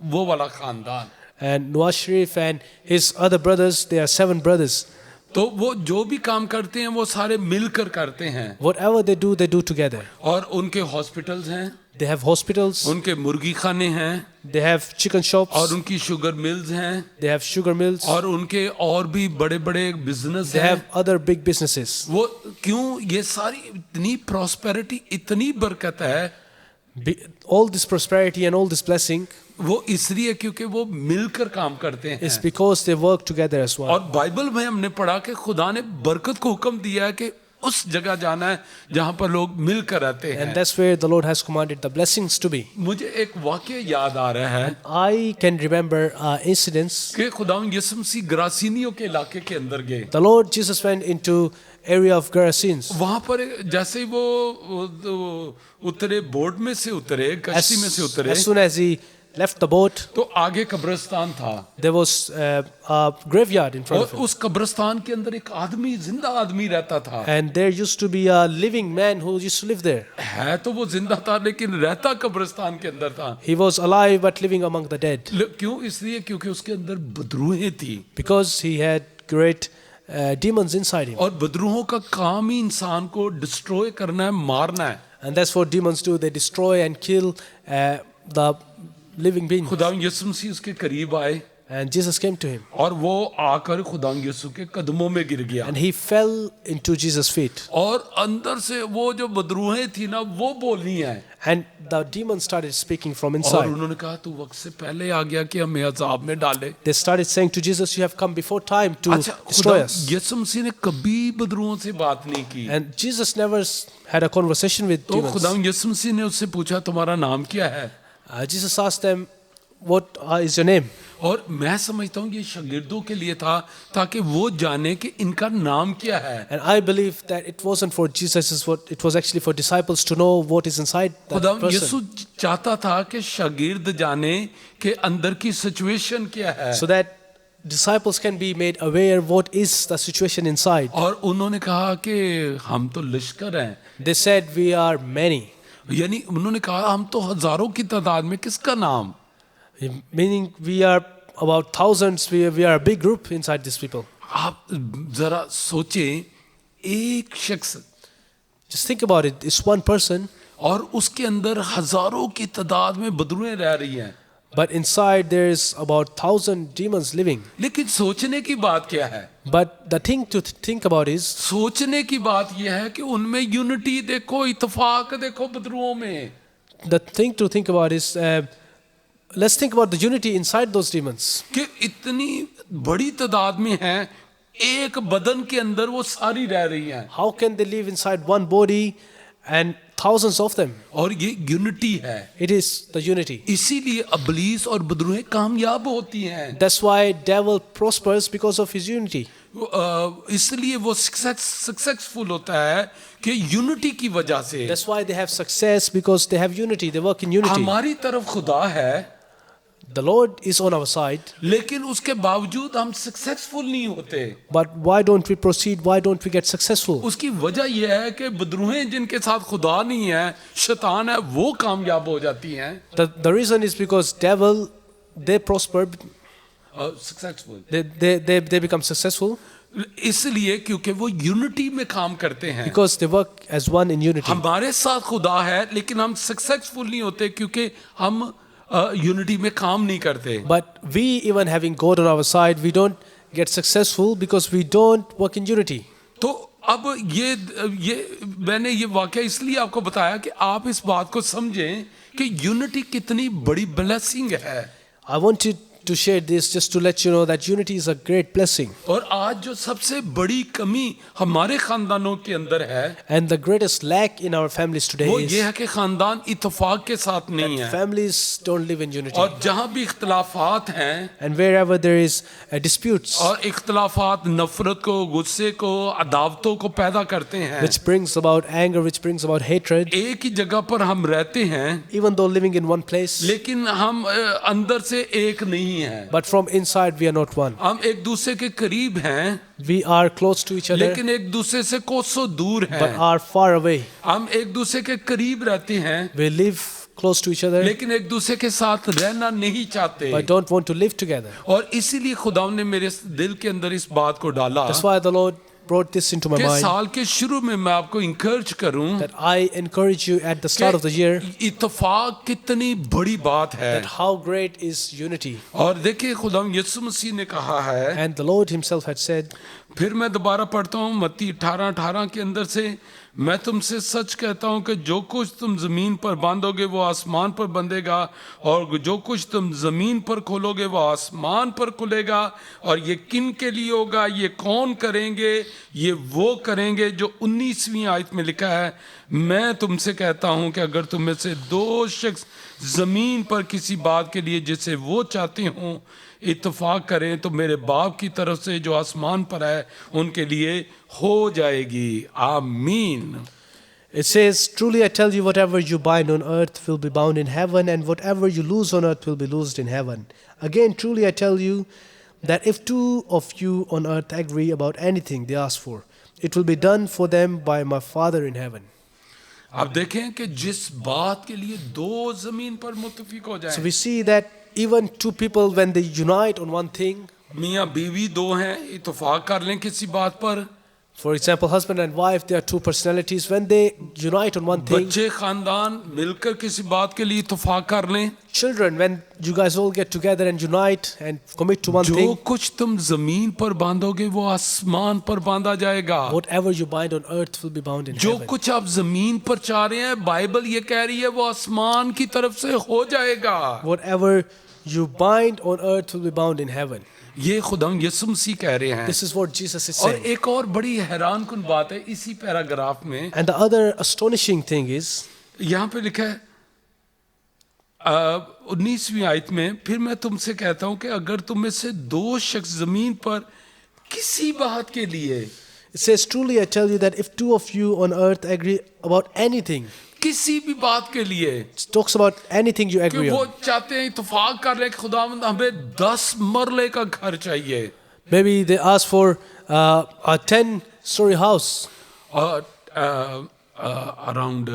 Speaker 5: वो वाला खानदान।
Speaker 4: And Nawaz Sharif and his other brothers, they are 7 brothers.
Speaker 5: तो वो जो भी काम करते हैं वो सारे मिलकर करते हैं।
Speaker 4: Whatever they do together.
Speaker 5: और उनके हॉस्पिटल्स हैं,
Speaker 4: They have hospitals,
Speaker 5: उनके मुर्गी खाने हैं,
Speaker 4: they have chicken shops,
Speaker 5: और उनकी शुगर मिल्स हैं,
Speaker 4: they have sugar mills,
Speaker 5: और उनके और भी बड़े बड़े बिजनेस
Speaker 4: they
Speaker 5: हैं।
Speaker 4: have other big businesses.
Speaker 5: वो क्यों? ये सारी इतनी प्रॉस्पेरिटी, इतनी बरकत है।
Speaker 4: all this prosperity and all this blessing
Speaker 5: वो इसलिए क्योंकि वो मिलकर काम करते हैं।
Speaker 4: is because they work together as one.
Speaker 5: और बाइबल में हमने पढ़ा कि खुदा ने बरकत को हुक्म दिया है कि उस जगह जाना है जहां पर लोग मिलकर रहते
Speaker 4: And
Speaker 5: हैं।
Speaker 4: that's where the Lord has commanded the blessings to be.
Speaker 5: मुझे एक वाक्य याद आ रहा है
Speaker 4: I can remember incidents.
Speaker 5: कि खुदावंद यीशु मसीह गरासीनियों के इलाके के अंदर गए।
Speaker 4: The Lord Jesus went into area of Gerasenes.
Speaker 5: वहां पर जैसे ही वो उतरे बोट में से उतरे, कश्ती में से उतरे,
Speaker 4: As soon as he left the boat,
Speaker 5: तो आगे कब्रिस्तान था
Speaker 4: there was a graveyard in front
Speaker 5: और
Speaker 4: of him.
Speaker 5: उस कब्रिस्तान के अंदर एक आदमी, जिंदा आदमी रहता था।
Speaker 4: And there used to be a living man who used to live there.
Speaker 5: है तो वो जिंदा था लेकिन रहता कब्रिस्तान के अंदर था।
Speaker 4: He was alive but living among the dead
Speaker 5: क्यों? इसलिए क्योंकि उसके अंदर बदरूहें थी
Speaker 4: because he had great demons inside him.
Speaker 5: और बदरूहों का काम ही इंसान को डिस्ट्रॉय करना है, मारना है।
Speaker 4: And that's what demons do. They destroy and kill the living being.
Speaker 5: खुदावंद यीशु मसीह उसके करीब आए
Speaker 4: And Jesus came to him.
Speaker 5: और वो आकर खुदावंद यीशु के कदमों में गिर गया
Speaker 4: And he fell into Jesus' feet.
Speaker 5: और अंदर से वो जो बदरूहें थी ना वो बोलनी है
Speaker 4: And the demons started speaking from
Speaker 5: और
Speaker 4: inside.
Speaker 5: उन्होंने कहा तू वक्त से पहले आ गया कि हमें अजाब में डाले।
Speaker 4: They started saying to Jesus, you have come before time to
Speaker 5: अच्छा,
Speaker 4: destroy
Speaker 5: खुदा
Speaker 4: us.
Speaker 5: यीशु मसीह ने कभी बदरूहों से बात नहीं की।
Speaker 4: And Jesus never had a conversation with
Speaker 5: तो
Speaker 4: demons.
Speaker 5: खुदावंद यीशु मसीह ने उससे पूछा तुम्हारा नाम क्या है?
Speaker 4: Jesus asked them, what is your name?
Speaker 5: और मैं समझता हूँ ये शागिर्दों के लिए था ताकि वो जाने कि इनका नाम क्या है।
Speaker 4: And I believe that it wasn't for Jesus, it was actually for disciples to know what is inside that
Speaker 5: खुदावंद यीशु
Speaker 4: person.
Speaker 5: चाहता था कि शागिर्द जाने कि अंदर की सिचुएशन क्या है।
Speaker 4: So that disciples can be made aware what is the situation inside.
Speaker 5: और उन्होंने कहा कि हम तो लश्कर हैं,
Speaker 4: They said, we are many.
Speaker 5: यानी उन्होंने कहा हम तो हजारों की तादाद में, किसका नाम?
Speaker 4: Meaning we are about thousands, we are a big group inside these people.
Speaker 5: आप जरा सोचें, एक शख्स
Speaker 4: Just think about it. It's one person,
Speaker 5: और उसके अंदर हजारों की तादाद में बदरूहें रह रही हैं।
Speaker 4: but inside there is about 1,000 demons living.
Speaker 5: लेकिन सोचने की बात क्या है?
Speaker 4: But the thing to think about is,
Speaker 5: सोचने की बात यह है कि उनमें यूनिटी देखो, इत्तेफाक देखो बदरूहों में।
Speaker 4: the thing to think about is, let's think about the unity inside those demons.
Speaker 5: कि इतनी बड़ी तादाद में हैं, एक बदन के अंदर वो सारी रह रही हैं
Speaker 4: How can they live inside one body and thousands of them?
Speaker 5: और ये यूनिटी है।
Speaker 4: It is the unity.
Speaker 5: इसीलिए अबलीस और बदरूहें कामयाब होती हैं।
Speaker 4: That's why devil prospers because of his unity.
Speaker 5: इसलिए वो सक्सेसफुल होता है कि यूनिटी की वजह से।
Speaker 4: That's why they have success because they have unity. They work in unity.
Speaker 5: हमारी तरफ खुदा है
Speaker 4: The Lord is on our side,
Speaker 5: लेकिन उसके बावजूद हम सक्सेसफुल नहीं होते।
Speaker 4: but why don't we proceed? Why don't we get successful?
Speaker 5: उसकी वजह यह है कि बदरूहें जिनके साथ खुदा नहीं है, शैतान है, वो कामयाब हो जाती हैं।
Speaker 4: The reason is because devil, they prosper,
Speaker 5: successful
Speaker 4: they become successful
Speaker 5: इसलिए क्योंकि वो यूनिटी में काम करते हैं।
Speaker 4: because they work as one in unity.
Speaker 5: हमारे साथ खुदा है लेकिन हम सक्सेसफुल नहीं होते क्योंकि हम यूनिटी में काम नहीं करते।
Speaker 4: But we, even having God on our side, we don't get successful because we don't work in unity.
Speaker 5: तो अब ये मैंने ये वाकया इसलिए आपको बताया कि आप इस बात को समझें कि यूनिटी कितनी बड़ी ब्लेसिंग है।
Speaker 4: I wanted to share this just to let you know that unity is a great blessing.
Speaker 5: और आज जो सबसे बड़ी कमी हमारे खानदानों के अंदर है
Speaker 4: And the greatest lack in our families today
Speaker 5: वो
Speaker 4: is
Speaker 5: ये है कि खानदान इत्तेफाक के साथ नहीं है
Speaker 4: families don't live in unity.
Speaker 5: और जहाँ भी इख्तलाफात हैं
Speaker 4: And wherever there is disputes,
Speaker 5: और इख्तलाफात नफरत को, गुस्से को, अदावतों को पैदा करते हैं।
Speaker 4: which brings about anger, which brings about hatred,
Speaker 5: एक ही जगह पर हम रहते हैं
Speaker 4: even though living in one place,
Speaker 5: लेकिन हम अंदर से एक नहीं हैं।
Speaker 4: but from inside we are not one.
Speaker 5: हम एक दूसरे के करीब हैं
Speaker 4: We are close to each other,
Speaker 5: लेकिन एक दूसरे से कोसों दूर
Speaker 4: but
Speaker 5: हैं।
Speaker 4: are far away.
Speaker 5: हम एक दूसरे के करीब रहते हैं
Speaker 4: We live close to each other,
Speaker 5: लेकिन एक दूसरे के साथ रहना नहीं चाहते।
Speaker 4: but don't want to live together.
Speaker 5: और इसीलिए खुदा ने मेरे दिल के अंदर इस बात को डाला
Speaker 4: That's why the Lord brought this into my
Speaker 5: कि
Speaker 4: mind,
Speaker 5: साल के शुरू में मैं आपको इंकरेज करूं
Speaker 4: that I encourage you at the start of the year,
Speaker 5: कि इत्तेफाक कितनी बड़ी बात है।
Speaker 4: that how great is unity.
Speaker 5: और देखिए खुदा यीशु मसीह ने कहा है,
Speaker 4: And the Lord himself had said,
Speaker 5: फिर मैं दोबारा पढ़ता हूँ मत्ती 18:18 के अंदर से, मैं तुमसे सच कहता हूं कि जो कुछ तुम जमीन पर बांधोगे वो आसमान पर बंधेगा, और जो कुछ तुम जमीन पर खोलोगे वो आसमान पर खुलेगा। और ये किन के लिए होगा, ये कौन करेंगे? ये वो करेंगे जो 19वीं आयत में लिखा है, मैं तुमसे कहता हूं कि अगर तुम में से दो शख्स जमीन पर किसी बात के लिए जिसे वो चाहते हों इत्तेफाक करें तो मेरे बाप की तरफ से जो आसमान पर है उनके लिए हो जाएगी। आमीन।
Speaker 4: It says, truly I tell you, whatever you bind on earth will be bound in heaven, and whatever you loose on earth will be loosed in heaven. Again, truly I tell you that if two of you on earth agree about anything they ask for, it will be done for them by my Father in heaven.
Speaker 5: आप देखें कि जिस बात के लिए दो जमीन पर मुत्तफिक हो
Speaker 4: So
Speaker 5: जाएं,
Speaker 4: we see that even two people, when they unite on one thing,
Speaker 5: मियाँ बीवी दो हैं, इत्तेफाक कर लें किसी बात पर,
Speaker 4: for example, husband and wife, they are two personalities, when they unite on one thing,
Speaker 5: बच्चे खानदान मिलकर किसी बात के लिए इत्तेफाक कर लें,
Speaker 4: children, when you guys all get together and unite and commit to one
Speaker 5: जो
Speaker 4: thing,
Speaker 5: कुछ तुम जमीन पर बांधोगे वो आसमान पर बांधा जाएगा।
Speaker 4: whatever you bind on earth will be bound in
Speaker 5: जो
Speaker 4: heaven.
Speaker 5: कुछ आप जमीन पर चाह रहे हैं, बाइबल ये कह रही है वो आसमान की तरफ से हो जाएगा।
Speaker 4: Whatever you bind on earth will be bound in heaven.
Speaker 5: ये खुदा यीशु मसीह कह रहे हैं।
Speaker 4: This is what Jesus is
Speaker 5: और
Speaker 4: saying.
Speaker 5: एक और बड़ी हैरान कुन बात है इसी पैराग्राफ में,
Speaker 4: And the other astonishing thing is,
Speaker 5: यहाँ पे लिखा है 19वीं आयत में, फिर मैं तुमसे कहता हूं कि अगर तुम में से दो शख्स जमीन पर किसी बात के लिए,
Speaker 4: it says, truly I tell you that if two of you on earth agree about anything,
Speaker 5: किसी भी बात के लिए,
Speaker 4: it talks about anything you
Speaker 5: कि
Speaker 4: agree
Speaker 5: वो
Speaker 4: on.
Speaker 5: चाहते हैं इत्तेफाक कर रहे हैं कि खुदावंद हमें 10 मरले का घर चाहिए,
Speaker 4: Maybe they ask for a 10-story house,
Speaker 5: और around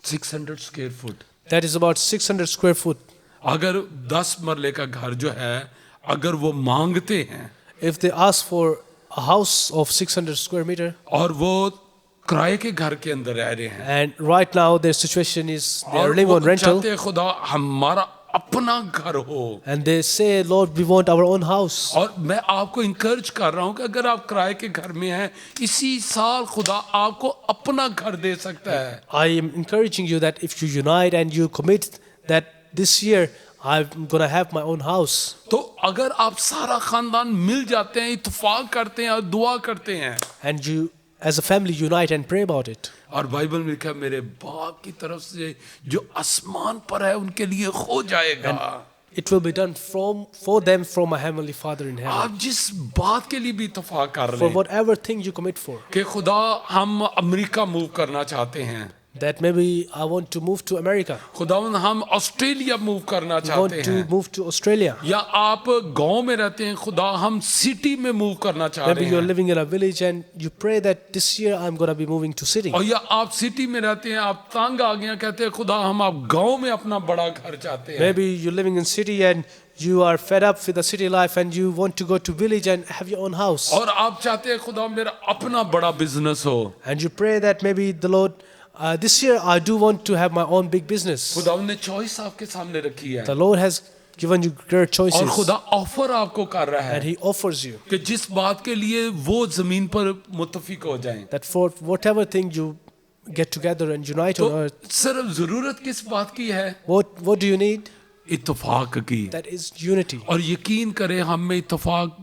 Speaker 5: 600 square foot.
Speaker 4: that is about 600 square foot.
Speaker 5: अगर 10 मरले का घर जो है अगर वो मांगते हैं
Speaker 4: If they ask for a house of 600 square meter,
Speaker 5: और वो किराए के घर के अंदर रह रहे हैं,
Speaker 4: and right now their situation is they are
Speaker 5: और
Speaker 4: living
Speaker 5: वो
Speaker 4: on rental,
Speaker 5: चाहते हैं खुदा हमारा अपना घर हो,
Speaker 4: and they say, Lord, we want our own house.
Speaker 5: और मैं आपको इंकरेज कर रहा हूं कि अगर आप किराए के घर में हैं इसी साल खुदा आपको अपना घर दे सकता है।
Speaker 4: I am encouraging you that if you unite and you commit that this year I'm gonna have my own house.
Speaker 5: तो अगर आप सारा खानदान मिल जाते हैं, इत्तेफाक करते हैं और दुआ करते हैं,
Speaker 4: And you as a family unite and pray about it.
Speaker 5: और बाइबल में लिखा है मेरे बाप की तरफ से जो आसमान पर है उनके लिए हो जाएगा।
Speaker 4: It will be done for them from my heavenly Father in heaven.
Speaker 5: आप जिस बात के लिए भी इत्तेफाक कर
Speaker 4: For
Speaker 5: रहे हैं
Speaker 4: whatever thing you commit for.
Speaker 5: कि खुदा हम अमेरिका मूव करना चाहते हैं,
Speaker 4: That maybe I want to move to America.
Speaker 5: खुदावंद हम ऑस्ट्रेलिया मूव करना
Speaker 4: I want
Speaker 5: चाहते
Speaker 4: to
Speaker 5: हैं,
Speaker 4: move to Australia.
Speaker 5: या आप गांव में रहते हैं, खुदा हम सिटी में मूव करना चाह
Speaker 4: Maybe
Speaker 5: रहे
Speaker 4: you're
Speaker 5: हैं,
Speaker 4: living in a village and you pray that this year I'm gonna be moving to city.
Speaker 5: और या आप सिटी में रहते हैं, आप तंग आ गए हैं, कहते हैं खुदा हम आप गांव में अपना बड़ा घर चाहते हैं,
Speaker 4: Maybe you're living in city and you are fed up with the city life and you want to go to village and have your own house.
Speaker 5: और आप चाहते हैं खुदा मेरा अपना बड़ा बिजनेस हो।
Speaker 4: And you pray that maybe the Lord, this year I do want to have my own big business.
Speaker 5: खुदा ने चॉइस आपके सामने रखी है
Speaker 4: The Lord has given you great
Speaker 5: और
Speaker 4: choices
Speaker 5: खुदा ऑफर आपको कर रहा
Speaker 4: and
Speaker 5: है
Speaker 4: He offers you
Speaker 5: कि जिस बात के लिए वो जमीन पर मुत्तफिक हो जाएं।
Speaker 4: that for whatever thing you get together and unite
Speaker 5: तो
Speaker 4: on earth,
Speaker 5: सिर्फ जरूरत किस बात की है?
Speaker 4: what do you need?
Speaker 5: इत्तेफाक की।
Speaker 4: That is unity.
Speaker 5: और यकीन करें हम में इत्तेफाक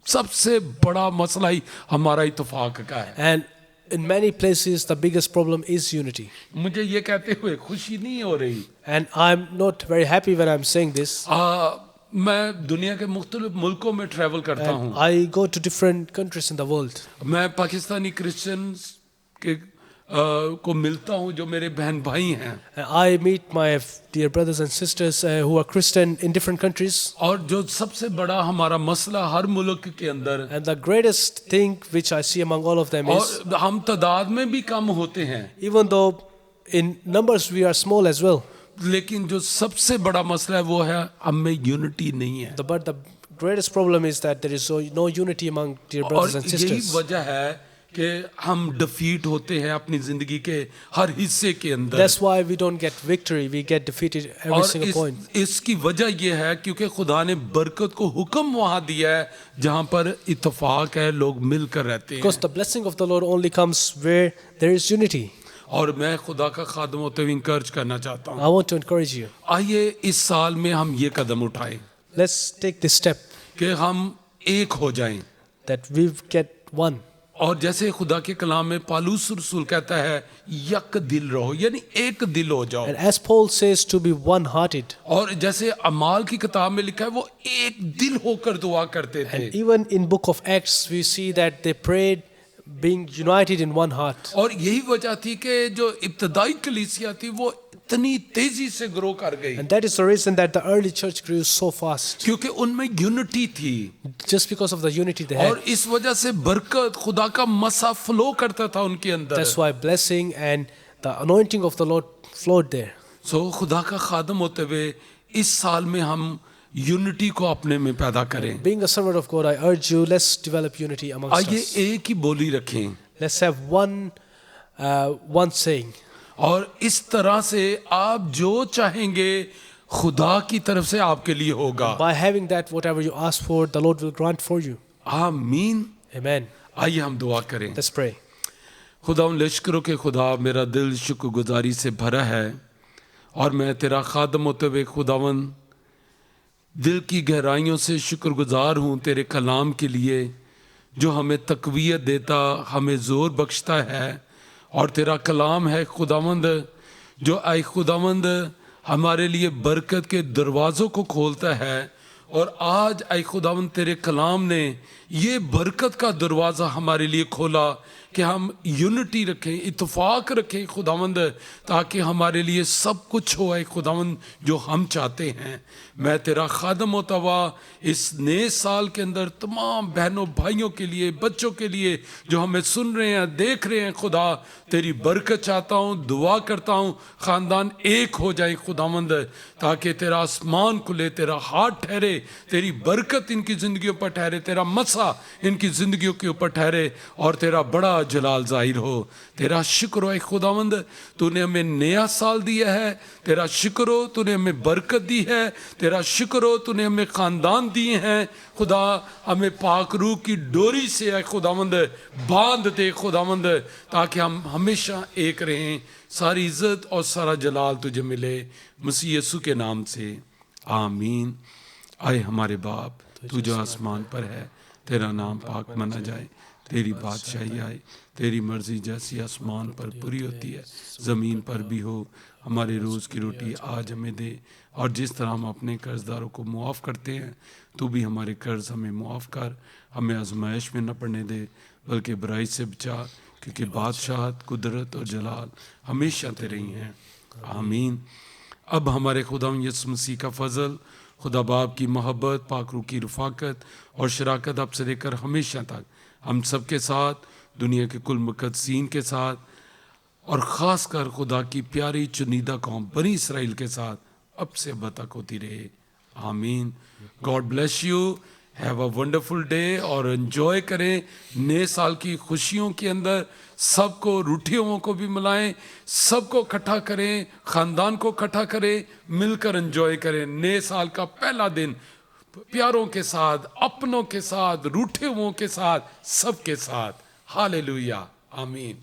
Speaker 5: सबसे बड़ा मसला ही हमारा इत्तेफाक का है।
Speaker 4: And in many places the biggest problem is unity.
Speaker 5: मुझे ये कहते हुए खुशी नहीं हो रही।
Speaker 4: And I'm not very happy when I'm saying this.
Speaker 5: मैं दुनिया के मुख्तलिफ मुल्कों में ट्रैवल करता
Speaker 4: And
Speaker 5: हूँ।
Speaker 4: I go to different countries in the world.
Speaker 5: मैं पाकिस्तानी क्रिश्चियंस के को मिलता हूँ जो मेरे बहन भाई हैं,
Speaker 4: And I meet my dear brothers and sisters who are Christian in different countries.
Speaker 5: और जो सबसे बड़ा हमारा मसला हर मुल्क के अंदर,
Speaker 4: And the greatest thing which I see among all of them is,
Speaker 5: और हम तादाद में भी कम होते हैं,
Speaker 4: even though in numbers we are small as well,
Speaker 5: लेकिन जो सबसे बड़ा मसला है वो है हम में यूनिटी नहीं है।
Speaker 4: but the greatest problem is that there is no unity among dear
Speaker 5: और
Speaker 4: brothers and
Speaker 5: यही
Speaker 4: sisters.
Speaker 5: वजह है कि हम डिफीट होते हैं अपनी जिंदगी के हर हिस्से के अंदर।
Speaker 4: That's why we don't get victory. We get defeated every
Speaker 5: और
Speaker 4: single point.
Speaker 5: इसकी वजह यह है क्योंकि खुदा ने बरकत को हुक्म वहां दिया है जहां पर इत्तेफाक है, लोग मिलकर रहते
Speaker 4: Because
Speaker 5: हैं।
Speaker 4: the blessing of the Lord only comes where there is unity.
Speaker 5: और मैं खुदा का खादम होते हुए इंकरेज करना चाहता हूँ,
Speaker 4: I want to encourage you.
Speaker 5: आइए इस साल में हम ये कदम उठाएं
Speaker 4: Let's take this step
Speaker 5: कि हम एक हो जाएं।
Speaker 4: that we get one.
Speaker 5: और जैसे खुदा के कलाम में पालूस रसूल कहता है यक दिल रहो, यानी एक दिल हो जाओ।
Speaker 4: And as Paul says, to be one-hearted.
Speaker 5: और जैसे अमाल की किताब में लिखा है वो एक दिल होकर दुआ करते थे।
Speaker 4: And even in book of Acts, we see that they prayed being united in one heart.
Speaker 5: और यही वजह थी कि जो इब्तदाई कलीसिया थी वो इतनी तेजी से ग्रो कर गई,
Speaker 4: And that is the reason that the early church grew so fast.
Speaker 5: क्योंकि उनमें यूनिटी थी।
Speaker 4: Just because of the unity they
Speaker 5: और
Speaker 4: had.
Speaker 5: इस वजह से बरकत खुदा का मसा फ्लो करता था उनके अंदर।
Speaker 4: That's why blessing and the anointing of the Lord flowed there.
Speaker 5: सो खुदा का खादम होते हुए इस साल में हम यूनिटी को अपने में पैदा करें।
Speaker 4: Being a servant of God, I urge you, let's develop unity amongst
Speaker 5: आइए
Speaker 4: us.
Speaker 5: एक ही बोली रखें
Speaker 4: Let's have one saying.
Speaker 5: और इस तरह से आप जो चाहेंगे खुदा की तरफ से आपके लिए होगा।
Speaker 4: By having that, whatever you ask for, the Lord will grant for you.
Speaker 5: आमीन।
Speaker 4: Amen.
Speaker 5: आइए हम दुआ करें।
Speaker 4: Let's pray.
Speaker 5: खुदा लश्करों के खुदा, मेरा दिल शुक्रगुजारी से भरा है और मैं तेरा खादम होते हुए खुदावन दिल की गहराइयों से शुक्रगुजार हूँ तेरे कलाम के लिए जो हमें तकवीयत देता, हमें ज़ोर बख्शता है। और तेरा कलाम है खुदावंद जो आए खुदावंद हमारे लिए बरकत के दरवाज़ों को खोलता है। और आज आए खुदावंद तेरे कलाम ने ये बरकत का दरवाज़ा हमारे लिए खोला कि हम यूनिटी रखें, इत्तेफाक रखें खुदावंद, ताकि हमारे लिए सब कुछ हो आए खुदावंद जो हम चाहते हैं। मैं तेरा खादम होता हुआ इस नए साल के अंदर तमाम बहनों भाइयों के लिए, बच्चों के लिए जो हमें सुन रहे हैं, देख रहे हैं, खुदा तेरी बरकत चाहता हूँ, दुआ करता हूँ ख़ानदान एक हो जाए खुदावंद, ताकि तेरा आसमान खुले, तेरा हाथ ठहरे, तेरी बरकत इनकी ज़िंदगियों पर ठहरे, तेरा मसा इनकी ज़िंदगियों के ऊपर ठहरे और तेरा बड़ा जलाल जाहिर हो। तेरा शुक्र हो खुदावंद, तूने हमें नया साल दिया है। तेरा शुक्र हो तूने हमें बरकत दी है। तेरा शुक्र हो तूने हमें ख़ानदान दिए हैं। खुदा हमें पाक रूह की डोरी से है खुदावंद बांध दे खुदावंद, ताकि हम हमेशा एक रहें। सारी इज़्ज़त और सारा जलाल तुझे मिले मसीह यीशु के नाम से, आमीन। आए हमारे बाप, तू जो आसमान पर है, तेरा नाम पाक माना जाए, तेरी बादशाही आए, तेरी मर्जी जैसी आसमान पर पूरी होती है ज़मीन पर भी हो। हमारे रोज़ की रोटी आज हमें दे, और जिस तरह हम अपने कर्जदारों को मुआफ़ करते हैं, तू भी हमारे कर्ज हमें मुआफ़ कर। हमें आजमाइश में न पड़ने दे, बल्कि बुराई से बचा, क्योंकि बादशाहत, कुदरत और जलाल हमेशा तेरे ही हैं, आमीन। अब हमारे खुदा यीशु मसीह का फजल, खुदा बाप की मोहब्बत, पाक रूह की रफ़ाकत और शराकत अब से लेकर हमेशा तक हम सब के साथ, दुनिया के कुल मुक़द्दसीन के साथ, और ख़ास कर खुदा की प्यारी चुनीदा कौम बनी इसराइल के साथ अब से अब तक होती रहे, आमीन। God bless you, have a wonderful day, और एंजॉय करें नए साल की खुशियों के अंदर। सबको, रूठियों को भी मिलाएं, सबको इकट्ठा करें, ख़ानदान को इकट्ठा करें, मिलकर एंजॉय करें नए साल का पहला दिन प्यारों के साथ, अपनों के साथ, रूठे हुओं के साथ, सबके साथ। हालेलुया, आमीन।